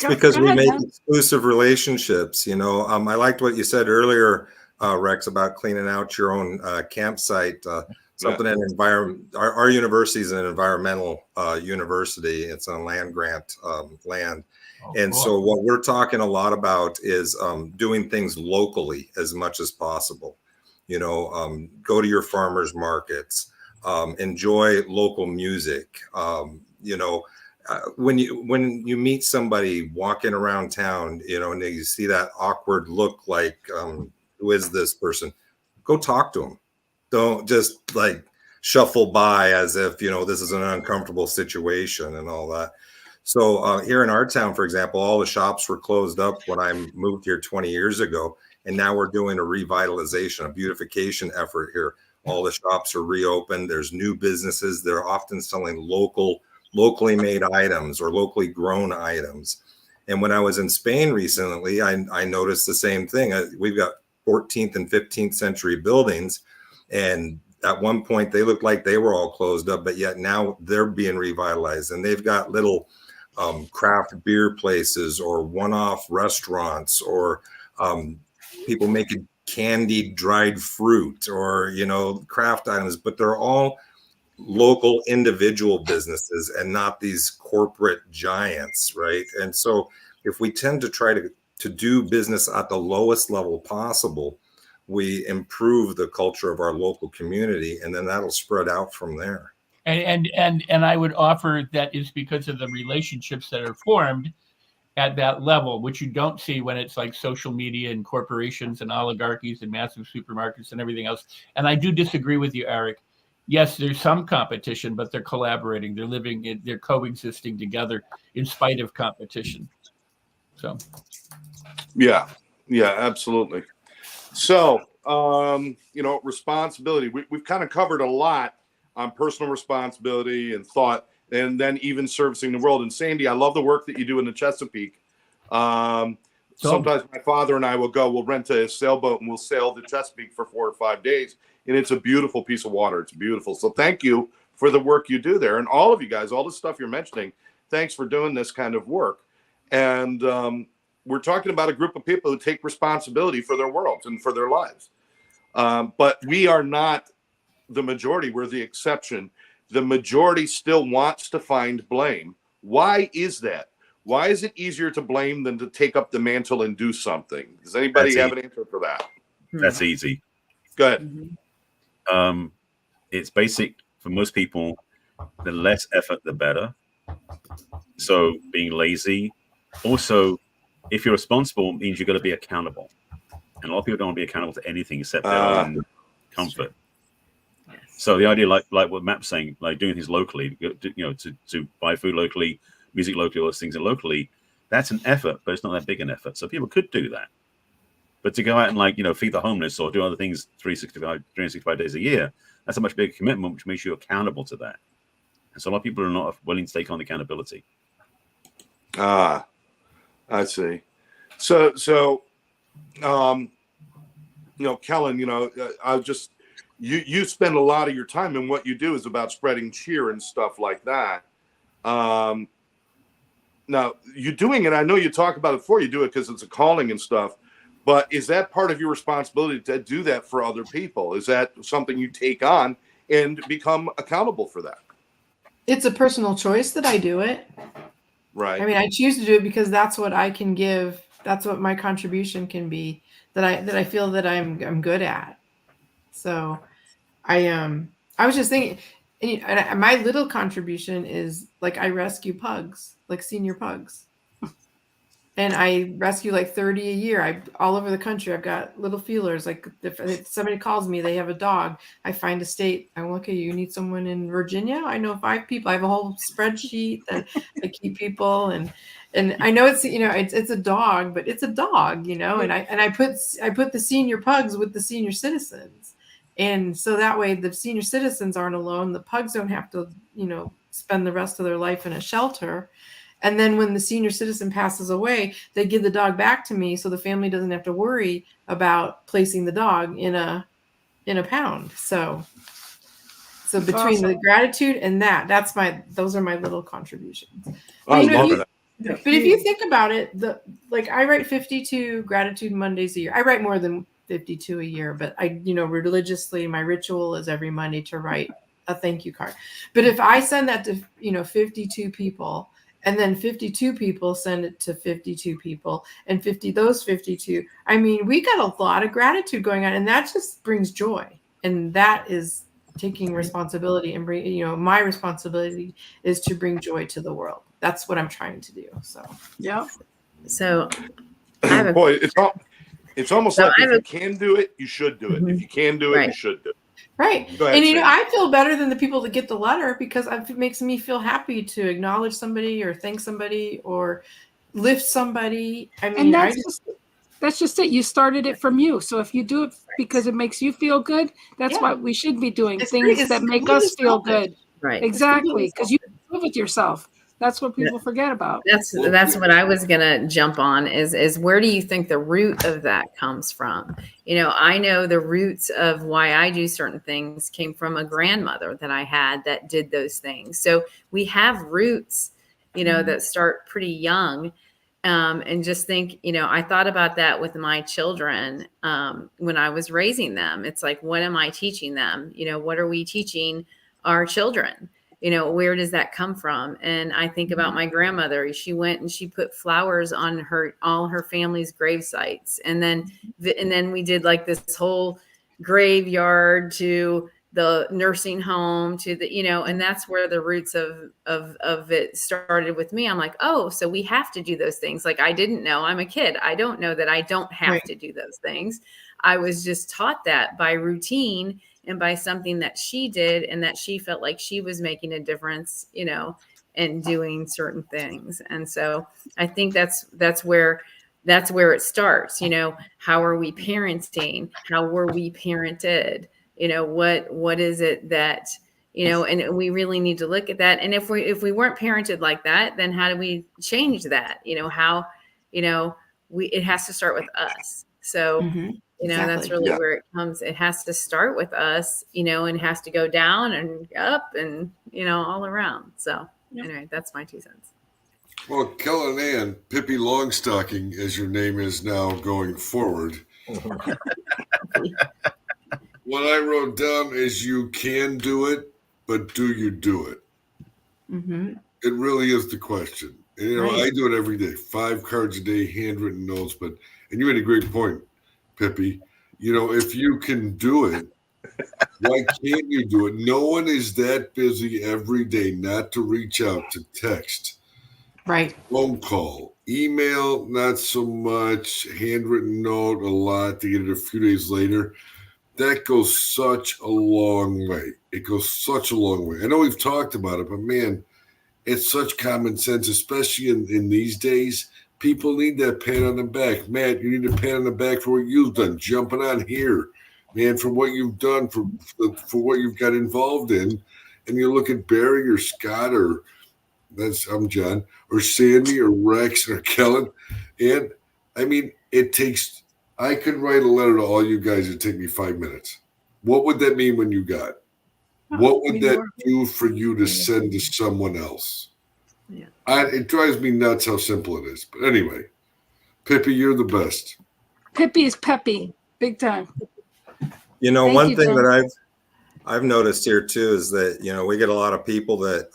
because we make exclusive relationships. I liked what you said earlier, Rex, about cleaning out your own campsite. Our university is an environmental university. It's on land grant land. So what we're talking a lot about is doing things locally as much as possible. Go to your farmers markets, enjoy local music. When you meet somebody walking around town, and you see that awkward look, like, who is this person? Go talk to them. Don't just shuffle by as if, this is an uncomfortable situation and all that. So here in our town, for example, all the shops were closed up when I moved here 20 years ago. And now we're doing a revitalization, a beautification effort here. All the shops are reopened. There's new businesses. They're often selling locally made items or locally grown items. And when I was in Spain recently, I noticed the same thing. We've got 14th and 15th century buildings. And at one point they looked like they were all closed up, but yet now they're being revitalized. And they've got little craft beer places or one-off restaurants or people making candied dried fruit or, craft items, but they're all local individual businesses and not these corporate giants, right? And so if we tend to try to do business at the lowest level possible, we improve the culture of our local community, and then that'll spread out from there. And I would offer that is because of the relationships that are formed at that level, which you don't see when it's like social media and corporations and oligarchies and massive supermarkets and everything else. And I do disagree with you, Eric. Yes, there's some competition, but they're collaborating. They're coexisting together in spite of competition. So, yeah, absolutely. So, responsibility. We've kind of covered a lot on personal responsibility and thought, and then even servicing the world. And Sandy, I love the work that you do in the Chesapeake. Sometimes my father and I we'll rent a sailboat and we'll sail the Chesapeake for 4 or 5 days. And it's a beautiful piece of water. It's beautiful. So thank you for the work you do there. And all of you guys, all the stuff you're mentioning, thanks for doing this kind of work. And we're talking about a group of people who take responsibility for their worlds and for their lives. But we are not the majority. We're the exception. The majority still wants to find blame. Why is that? Why is it easier to blame than to take up the mantle and do something? Does anybody have an answer for that? That's easy. Go ahead. It's basic for most people. The less effort, the better. So being lazy. Also, if you're responsible, it means you're going to be accountable. And a lot of people don't want to be accountable to anything except their own comfort. So the idea, like what Matt's saying, like doing things locally, to buy food locally, music locally, all those things locally, that's an effort, but it's not that big an effort. So people could do that. But to go out and feed the homeless or do other things 365 days a year, that's a much bigger commitment, which makes you accountable to that. And so a lot of people are not willing to take on the accountability. I see. So Kellen, you spend a lot of your time, and what you do is about spreading cheer and stuff like that. Now, you're doing it. I know you talk about it before. You do it because it's a calling and stuff. But is that part of your responsibility to do that for other people? Is that something you take on and become accountable for that? It's a personal choice that I do it. Right. I mean, I choose to do it because that's what I can give. That's what my contribution can be, that I feel that I'm good at. So I was just thinking, and my little contribution is like I rescue pugs, like senior pugs. And I rescue like 30 a year. All over the country, I've got little feelers. Like if somebody calls me, they have a dog, I find a state. I'm okay. You need someone in Virginia? I know 5 people. I have a whole spreadsheet that I keep people, and I know it's it's a dog, but it's a dog, And I put the senior pugs with the senior citizens, and so that way the senior citizens aren't alone. The pugs don't have to spend the rest of their life in a shelter. And then when the senior citizen passes away, they give the dog back to me, so the family doesn't have to worry about placing the dog in a pound. So between awesome. the gratitude and those are my little contributions. I love it. But if you think about it, I write 52 gratitude Mondays a year. I write more than 52 a year, but I religiously, my ritual is every Monday to write a thank you card. But if I send that to 52 people, and then 52 people send it to 52 people, and 52. I mean, we got a lot of gratitude going on, and that just brings joy. And that is taking responsibility and my responsibility is to bring joy to the world. That's what I'm trying to do. So, yeah. So I have boy, it's almost like if you can do it, you should do it. Mm-hmm. If you can do it, you should do it. Right. Ahead, And, Sam. I feel better than the people that get the letter, because it makes me feel happy to acknowledge somebody or thank somebody or lift somebody. I mean, and that's just it. You started it from you. So if you do it because it makes you feel good, that's what we should be doing. Things that make us feel good. Right. Exactly. Because you live with yourself. That's what people forget about. That's what I was gonna jump on is where do you think the root of that comes from? I know the roots of why I do certain things came from a grandmother that I had that did those things. So we have roots, that start pretty young. And just think, I thought about that with my children when I was raising them. It's like, what am I teaching them? What are we teaching our children? Where does that come from? And I think about my grandmother. She went and she put flowers on all her family's grave sites. And then we did like this whole graveyard to the nursing home to the, and that's where the roots of it started with me. I'm like, oh, so we have to do those things. Like, I didn't know. I'm a kid. I don't know that I don't have to do those things. I was just taught that by routine and by something that she did and that she felt like she was making a difference, and doing certain things. And so I think that's where it starts. How are we parenting? How were we parented? What is it that, and we really need to look at that. And if we weren't parented like that, then how do we change that? It has to start with us. So, Exactly. that's really where it comes. It has to start with us, and it has to go down and up and, all around. So anyway, that's my 2 cents. Well, Kellen Ann, Pippi Longstocking, as your name is now going forward. What I wrote down is you can do it, but do you do it? Mm-hmm. It really is the question. And, I do it every day, 5 cards a day, handwritten notes. And you made a great point, Pippi. If you can do it, why can't you do it? No one is that busy every day not to reach out, to text, phone call, email, not so much, handwritten note, a lot, to get it a few days later. That goes such a long way. It goes such a long way. I know we've talked about it, but man, it's such common sense, especially in these days. People need that pat on the back. Matt, you need a pat on the back for what you've done, jumping on here, man, for what you've done, for what you've got involved in. And you look at Barry or Scott or I'm John or Sandy or Rex or Kellen. And I mean, it takes I could write a letter to all you guys. It'd take me 5 minutes. What would that mean when you got? What would that do for you to send to someone else? Yeah. It drives me nuts how simple it is. But anyway, Pippi, you're the best. Pippi is peppy, big time. You know, Thank one you, thing John. that I've noticed here too is that, you know, we get a lot of people that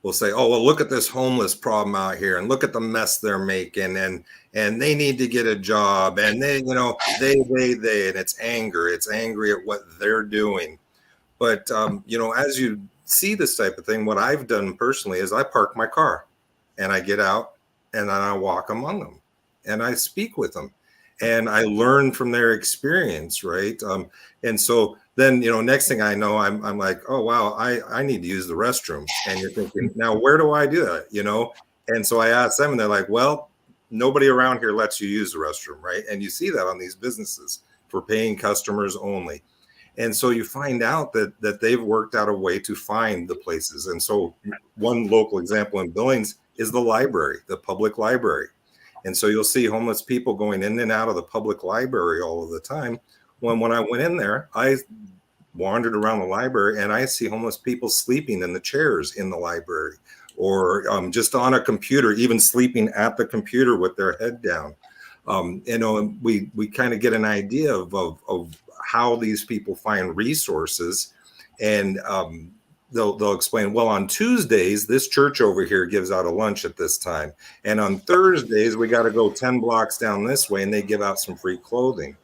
will say, oh, well, look at this homeless problem out here and look at the mess they're making and they need to get a job and they, you know, they, and it's anger. It's angry at what they're doing. But, you know, as you see this type of thing, what I've done personally is I park my car and I get out and then I walk among them and I speak with them and I learn from their experience. Right. And so then, you know, next thing I know, I'm like, oh, wow, I need to use the restroom. And you're thinking, now, where do I do that? You know? And so I asked them and they're like, well, nobody around here lets you use the restroom. Right. And you see that on these businesses for paying customers only. And so you find out that they've worked out a way to find the places. And so one local example in Billings is the library, the public library. And so you'll see homeless people going in and out of the public library all of the time. When I went in there, I wandered around the library and I see homeless people sleeping in the chairs in the library or just on a computer, even sleeping at the computer with their head down. You know, we kind of get an idea of how these people find resources, and they'll explain, well, on Tuesdays, this church over here gives out a lunch at this time. And on Thursdays, we got to go 10 blocks down this way and they give out some free clothing.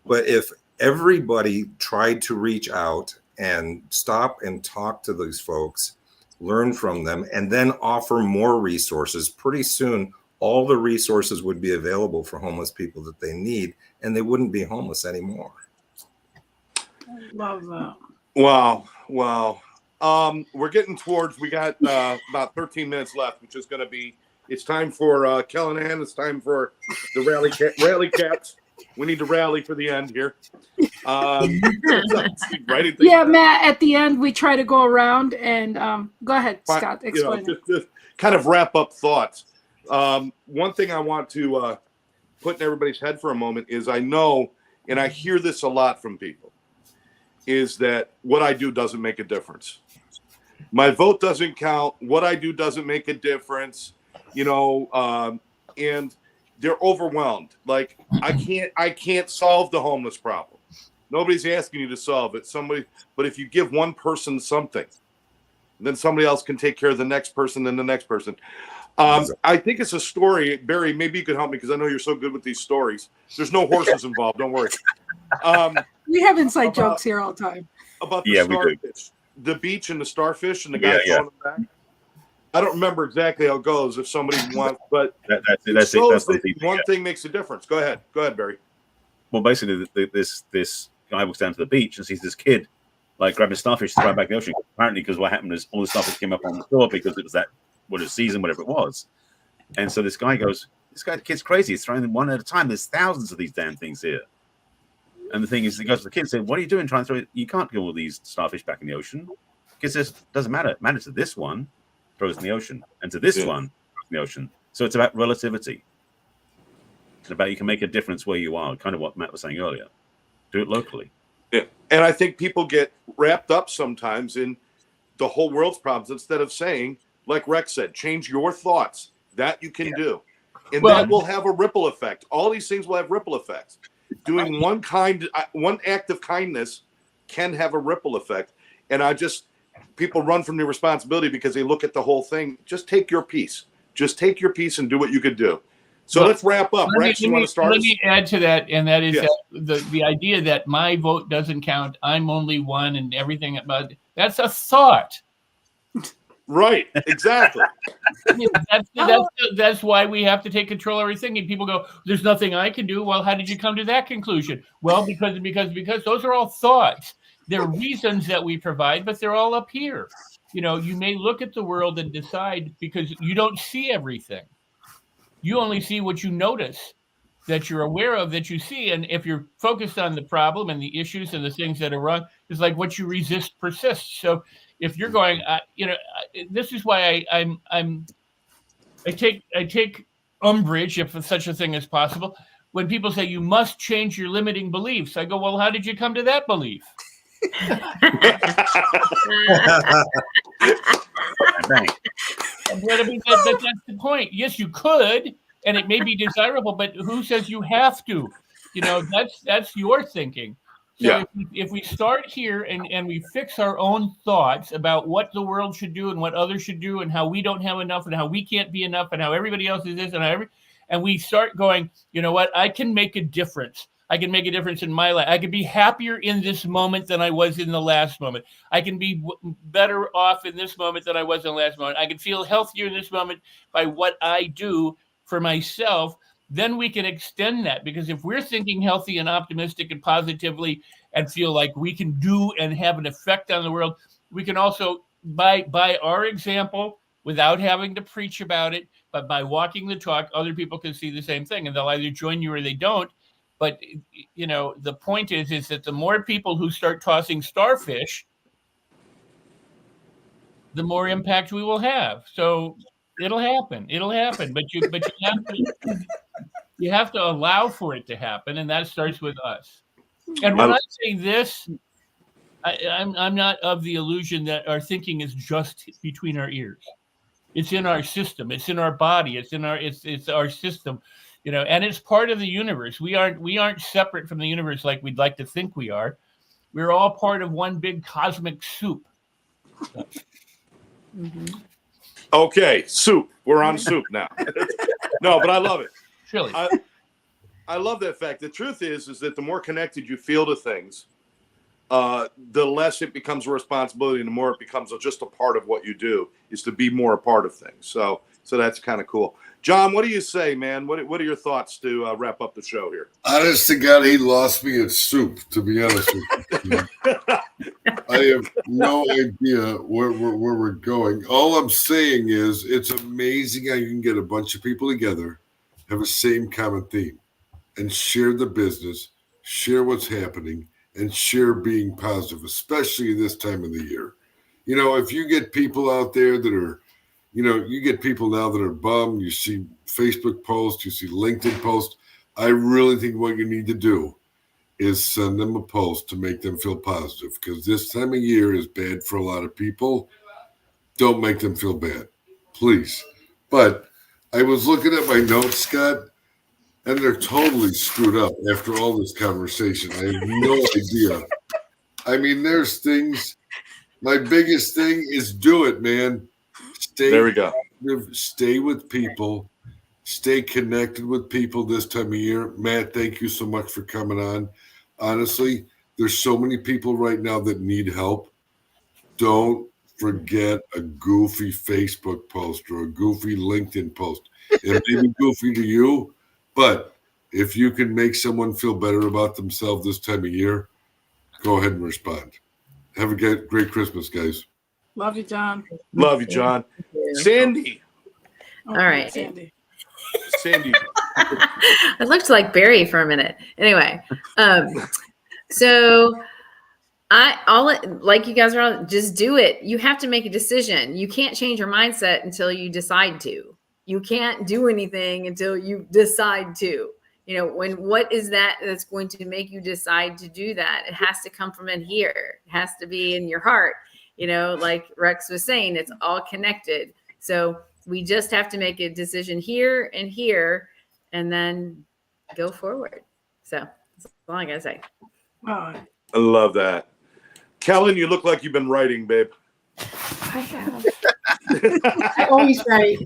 But if everybody tried to reach out and stop and talk to these folks, learn from them, and then offer more resources, pretty soon, all the resources would be available for homeless people that they need, and they wouldn't be homeless anymore. Love that. Wow. We're getting towards, we got about 13 minutes left, which is going to be, it's time for Callahan. It's time for the rally cats. We need to rally for the end here. Yeah, Matt, at the end, we try to go around and go ahead, Scott, explain. You know, just kind of wrap up thoughts. One thing I want to put in everybody's head for a moment is I know, and I hear this a lot from people, is that what I do doesn't make a difference. My vote doesn't count. What I do doesn't make a difference, you know, and they're overwhelmed. Like I can't solve the homeless problem. Nobody's asking you to solve it. But if you give one person something, then somebody else can take care of the next person, then the next person. I think it's a story. Barry, maybe you could help me because I know you're so good with these stories. There's no horses involved. Don't worry. We have inside jokes here all the time. About the starfish, the beach and the starfish and the guy throwing them back. I don't remember exactly how it goes if somebody wants, but that's one thing makes a difference. Go ahead, Barry. Well, basically, this guy walks down to the beach and sees this kid like grabbing starfish to throw back in the ocean. Apparently, because what happened is all the starfish came up on the shore because it was that season, whatever it was. And so this guy goes, the kid's crazy. He's throwing them one at a time. There's thousands of these damn things here. And the thing is, he goes to the kid and says, "What are you doing trying to throw it? You can't get all these starfish back in the ocean because this doesn't matter. It matters to this one." Throws in the ocean, and to this one in the ocean. So it's about relativity. It's about you can make a difference where you are, kind of what Matt was saying earlier. Do it locally. Yeah. And I think people get wrapped up sometimes in the whole world's problems instead of saying, like Rex said, change your thoughts. That you can do. And that will have a ripple effect. All these things will have ripple effects. Doing one act of kindness can have a ripple effect. And people run from their responsibility because they look at the whole thing. Just take your piece. Just take your piece and do what you could do. So let's wrap up. Rex, you want to start? Let me add to that, and that is the idea that my vote doesn't count. I'm only one, and everything about that's a thought. Right. Exactly. That's why we have to take control of everything. And people go, "There's nothing I can do." Well, how did you come to that conclusion? Well, because those are all thoughts. They're reasons that we provide, but they're all up here. You know, you may look at the world and decide because you don't see everything. You only see what you notice, that you're aware of, that you see. And if you're focused on the problem and the issues and the things that are wrong, it's like what you resist persists. So if you're going, this is why I take umbrage, if such a thing is possible, when people say you must change your limiting beliefs, I go, well, how did you come to that belief? But I mean, that's the point. Yes, you could, and it may be desirable, but who says you have to? You know, that's your thinking. So if we start here and we fix our own thoughts about what the world should do and what others should do and how we don't have enough and how we can't be enough and how everybody else is this and we start going, you know what, I can make a difference. I can make a difference in my life. I can be happier in this moment than I was in the last moment. I can be better off in this moment than I was in the last moment. I can feel healthier in this moment by what I do for myself. Then we can extend that, because if we're thinking healthy and optimistic and positively and feel like we can do and have an effect on the world, we can also, by our example, without having to preach about it, but by walking the talk, other people can see the same thing, and they'll either join you or they don't. But, you know, the point is that the more people who start tossing starfish, the more impact we will have. So it'll happen. But you have to allow for it to happen, and that starts with us. And when I say this, I'm not of the illusion that our thinking is just between our ears. It's in our system. It's in our body. It's our system, you know, and it's part of the universe. We aren't separate from the universe like we'd like to think we are. We're all part of one big cosmic soup. Mm-hmm. Okay, soup. We're on soup now. No, but I love it. Really. I love that fact. The truth is that the more connected you feel to things, the less it becomes a responsibility, and the more it becomes just a part of what you do, is to be more a part of things. So that's kind of cool. John, what do you say, man? What are your thoughts to wrap up the show here? Honest to God, he lost me at soup, to be honest with you. I have no idea where we're going. All I'm saying is it's amazing how you can get a bunch of people together, have the same common theme, and share the business, share what's happening, and share being positive, especially this time of the year. You know, if you get people out there that are, you know, you get people now that are bummed, you see Facebook posts, you see LinkedIn posts. I really think what you need to do is send them a post to make them feel positive, because this time of year is bad for a lot of people. Don't make them feel bad, please. But I was looking at my notes, Scott, and they're totally screwed up after all this conversation. I have no idea. I mean, there's things. My biggest thing is do it, man. There we go. Stay with people. Stay connected with people this time of year. Matt, thank you so much for coming on. Honestly, there's so many people right now that need help. Don't forget a goofy Facebook post or a goofy LinkedIn post. It may be goofy to you, but if you can make someone feel better about themselves this time of year, go ahead and respond. Have a great Christmas, guys. Love you, John. Love you, John. Sandy. Oh, All right. Sandy. It looked like Barry for a minute. Anyway, so like you guys are all, just do it. You have to make a decision. You can't change your mindset until you decide to. You can't do anything until you decide to. You know, what is that's going to make you decide to do that? It has to come from in here. It has to be in your heart. You know, like Rex was saying, it's all connected. So we just have to make a decision here, and then go forward. So that's all I gotta say. Oh. I love that. Kellen, you look like you've been writing, babe. I have. I always write.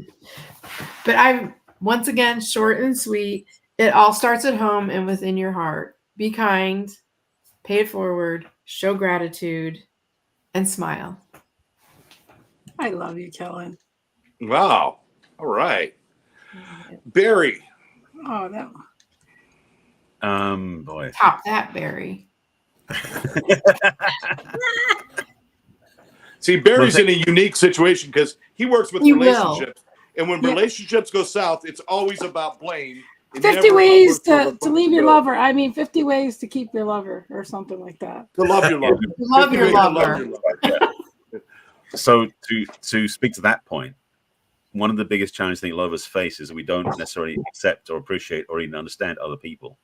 But I'm, once again, short and sweet. It all starts at home and within your heart. Be kind, pay it forward, show gratitude, and smile. I love you, Kellen. Wow. All right. Barry. Oh, no. Boy. Top that, Barry. See, Barry's in a unique situation because he works with relationships. And when relationships go south, it's always about blame. 50 ways to leave your lover. I mean, 50 ways to keep your lover or something like that. To love your lover. Love your lover. So to speak to that point, one of the biggest challenges I think a lot of us face is that we don't necessarily accept or appreciate or even understand other people.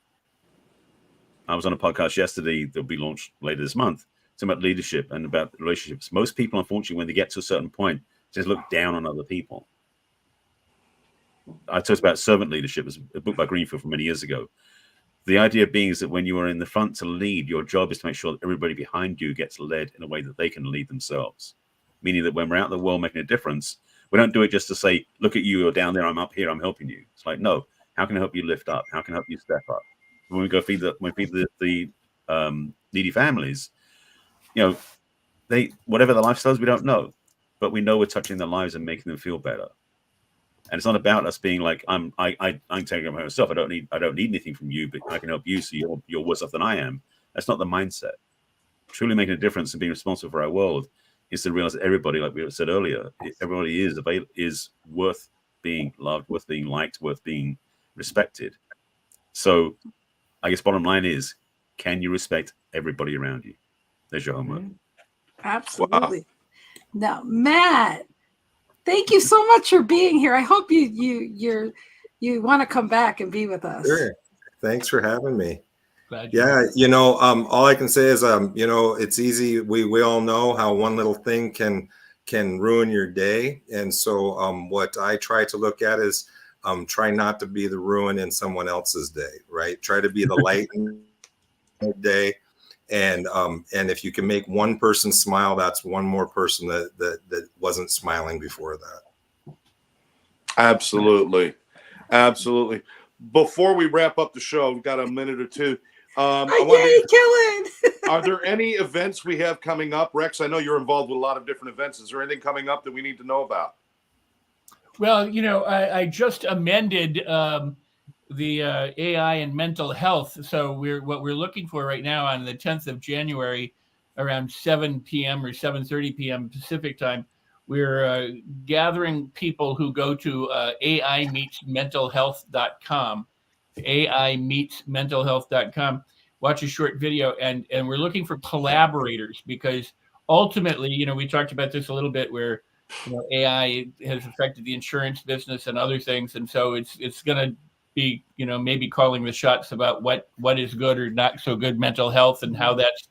I was on a podcast yesterday that'll be launched later this month, talking about leadership and about relationships. Most people, unfortunately, when they get to a certain point, just look down on other people. I talked about servant leadership, as a book by Greenfield from many years ago. The idea being is that when you are in the front to lead, your job is to make sure that everybody behind you gets led in a way that they can lead themselves. Meaning that when we're out in the world making a difference, we don't do it just to say, look at you, you're down there, I'm up here, I'm helping you. It's like, no, how can I help you lift up? How can I help you step up? When we go feed the needy families, they whatever the lifestyles, we don't know, but we know we're touching their lives and making them feel better. And it's not about us being like, I'm taking care of myself. I don't need anything from you, but I can help you, so you're worse off than I am. That's not the mindset. Truly making a difference and being responsible for our world is to realize that everybody, like we said earlier, everybody is worth being loved, worth being liked, worth being respected. So I guess bottom line is, can you respect everybody around you? There's your homework. Absolutely. Wow. Now, Matt, thank you so much for being here. I hope you want to come back and be with us. Sure. Thanks for having me. Yeah, all I can say is, it's easy. We all know how one little thing can ruin your day. And so what I try to look at is try not to be the ruin in someone else's day, right? Try to be the light in their day. And if you can make one person smile, that's one more person that wasn't smiling before that. Absolutely. Before we wrap up the show, we've got a minute or two. Are there any events we have coming up? Rex, I know you're involved with a lot of different events. Is there anything coming up that we need to know about? Well, I just amended the AI and mental health. So what we're looking for right now on the 10th of January around 7 p.m. or 7:30 p.m. Pacific time, we're gathering people who go to aimeetsmentalhealth.com, aimeetsmentalhealth.com, watch a short video, and we're looking for collaborators, because ultimately, we talked about this a little bit, where AI has affected the insurance business and other things, and so it's going to be maybe calling the shots about what is good or not so good mental health, and how that's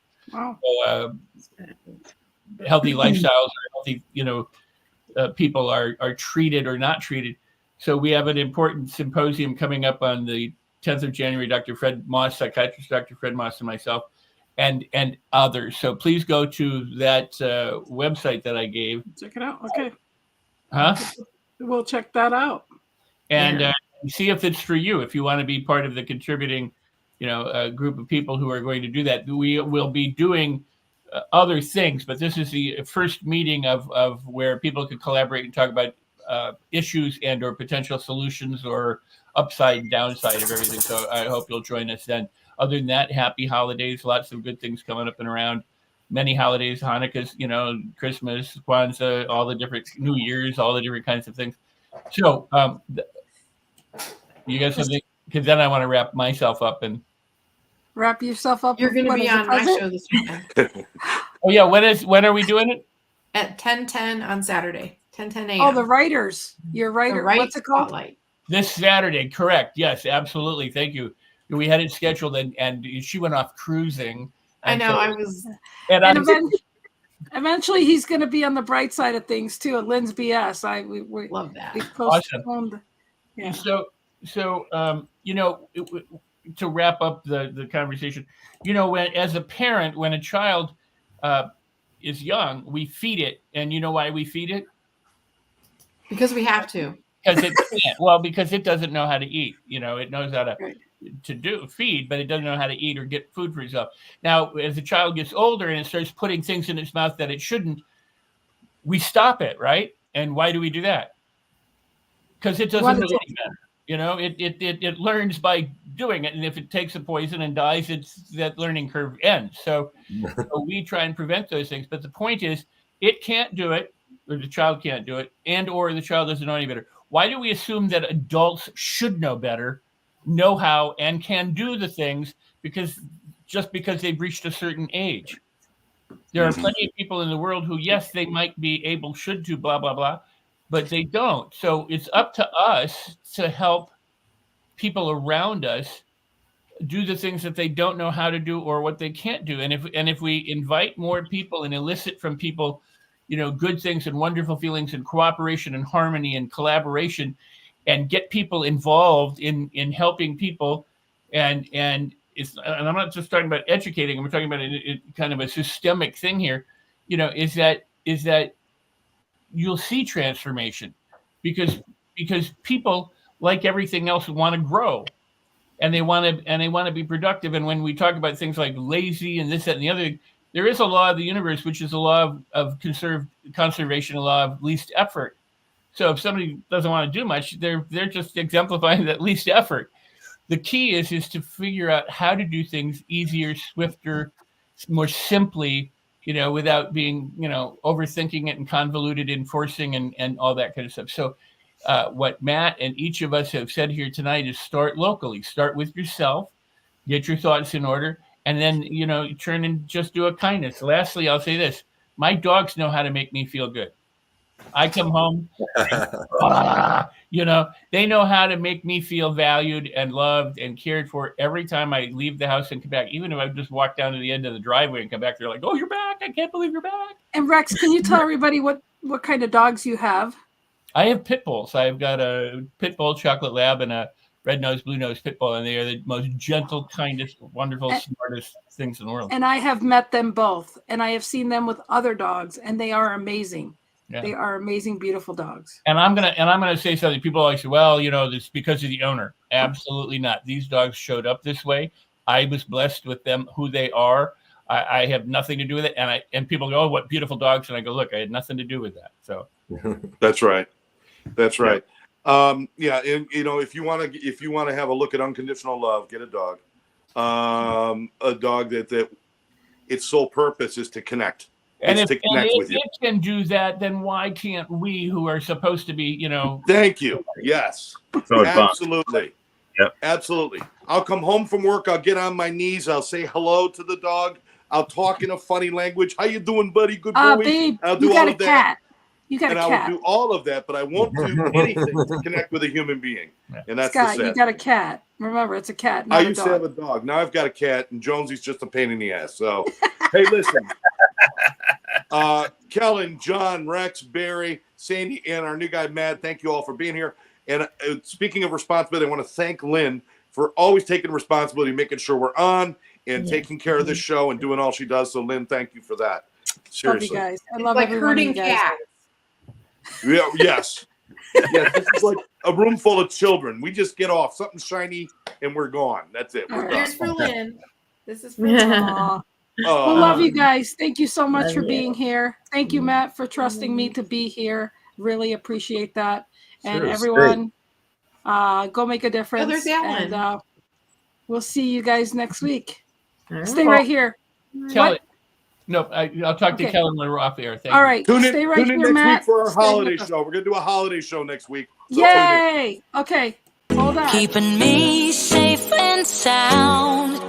healthy lifestyles, or healthy people are treated or not treated. So we have an important symposium coming up on the 10th of January. Dr. Fred Moss, psychiatrist Dr. Fred Moss, and myself, and others. So please go to that website that I gave. Check it out. Okay. Huh? We'll check that out. And see if it's for you. If you want to be part of the contributing, group of people who are going to do that. We will be doing other things, but this is the first meeting of where people can collaborate and talk about issues and or potential solutions or upside, downside of everything. So I hope you'll join us then. Other than that, happy holidays. Lots of good things coming up and around. Many holidays, Hanukkah's, Christmas, Kwanzaa, all the different New Year's, all the different kinds of things. So you got something? Because then I want to wrap myself up and wrap yourself up. You're going to be on my show this weekend. Oh yeah, when are we doing it? At 10:10 on Saturday, 10:10 a.m. Oh, the writers. Your writer. What's it called? Spotlight. This Saturday, correct? Yes, absolutely. Thank you. We had it scheduled, and she went off cruising. I know. I was. And eventually, he's going to be on the bright side of things too. At Lynn's BS. We love that. We postponed. Awesome. Yeah. So to wrap up the conversation, as a parent, when a child is young, we feed it, and you know why we feed it? Because we have to. Because it can't. Well, because it doesn't know how to eat. It knows how to feed, but it doesn't know how to eat or get food for itself. Now, as the child gets older and it starts putting things in its mouth that it shouldn't, we stop it, right? And why do we do that? Because it doesn't know any better. It learns by doing it, and if it takes a poison and dies, it's that learning curve ends. So we try and prevent those things. But the point is, it can't do it, or the child can't do it, and or the child doesn't know any better. Why do we assume that adults should know better, know how, and can do the things because they've reached a certain age? There are plenty of people in the world who, yes, they might be able, should do, blah, blah, blah. but they don't. So it's up to us to help people around us do the things that they don't know how to do or what they can't do. And if we invite more people and elicit from people, good things and wonderful feelings and cooperation and harmony and collaboration, and get people involved in helping people, and I'm not just talking about educating, we're talking about it kind of a systemic thing here, is that you'll see transformation, because people, like everything else, want to grow. And they want to be productive. And when we talk about things like lazy and this, that, and the other, there is a law of the universe, which is a law of conservation, a law of least effort. So if somebody doesn't want to do much, they're just exemplifying that least effort. The key is to figure out how to do things easier, swifter, more simply, without being, overthinking it and convoluted, enforcing and all that kind of stuff. So what Matt and each of us have said here tonight is start locally, start with yourself, get your thoughts in order, and then, turn and just do a kindness. Lastly, I'll say this. My dogs know how to make me feel good. I come home, they know how to make me feel valued and loved and cared for every time I leave the house and come back. Even if I just walk down to the end of the driveway and come back, they're like, "Oh, you're back. I can't believe you're back." And Rex, can you tell everybody what kind of dogs you have? I have pit bulls. I've got a pit bull, chocolate lab, and a red nose, blue nose pit bull, and they are the most gentle, kindest, wonderful, smartest things in the world. And I have met them both, and I have seen them with other dogs, and they are amazing. Yeah. They are amazing, beautiful dogs. And I'm gonna say something. People always say, "Well, it's because of the owner." Absolutely not. These dogs showed up this way. I was blessed with them, who they are. I have nothing to do with it. And people go, "Oh, what beautiful dogs!" And I go, "Look, I had nothing to do with that." So that's right. That's right. And if you want to have a look at unconditional love, get a dog. A dog that its sole purpose is to connect. And if it can do that, then why can't we, who are supposed to be, Thank you. Yes. So absolutely. Yep. Absolutely. I'll come home from work. I'll get on my knees. I'll say hello to the dog. I'll talk in a funny language. How you doing, buddy? Good boy. Babe, I'll do you got all a of cat. that. You got and a cat. I will do all of that, but I won't do anything to connect with a human being. And that's Scott, the sad you got a cat. Remember, it's a cat, not I a used dog. to have a dog. Now I've got a cat, and Jonesy's just a pain in the ass. So, hey, listen. Kellen, John, Rex, Barry, Sandy, and our new guy, Matt, thank you all for being here. And speaking of responsibility, I want to thank Lynn for always taking responsibility, making sure we're on and taking care of this show and doing all she does. So, Lynn, thank you for that. Seriously. Love you guys. I love like everyone herding you guys. cats. Yeah, yes. Yeah, this is like a room full of children. We just get off something shiny and we're gone. That's it. We're Here's done. for Lynn. This is for Lynn. Well, love you guys. Thank you so much for being here. Thank you, Matt, for trusting me to be here. Really appreciate that. And everyone, go make a difference. Oh, there's Alan. And we'll see you guys next week. All right. Stay right here. Kelly. No, I'll talk to Kellen when we're off the air. Thank All you. right. Tune in here, next Matt. week for our Stay holiday with us. show. We're going to do a holiday show next week. So Yay. Okay. Hold on. Keeping me safe and sound.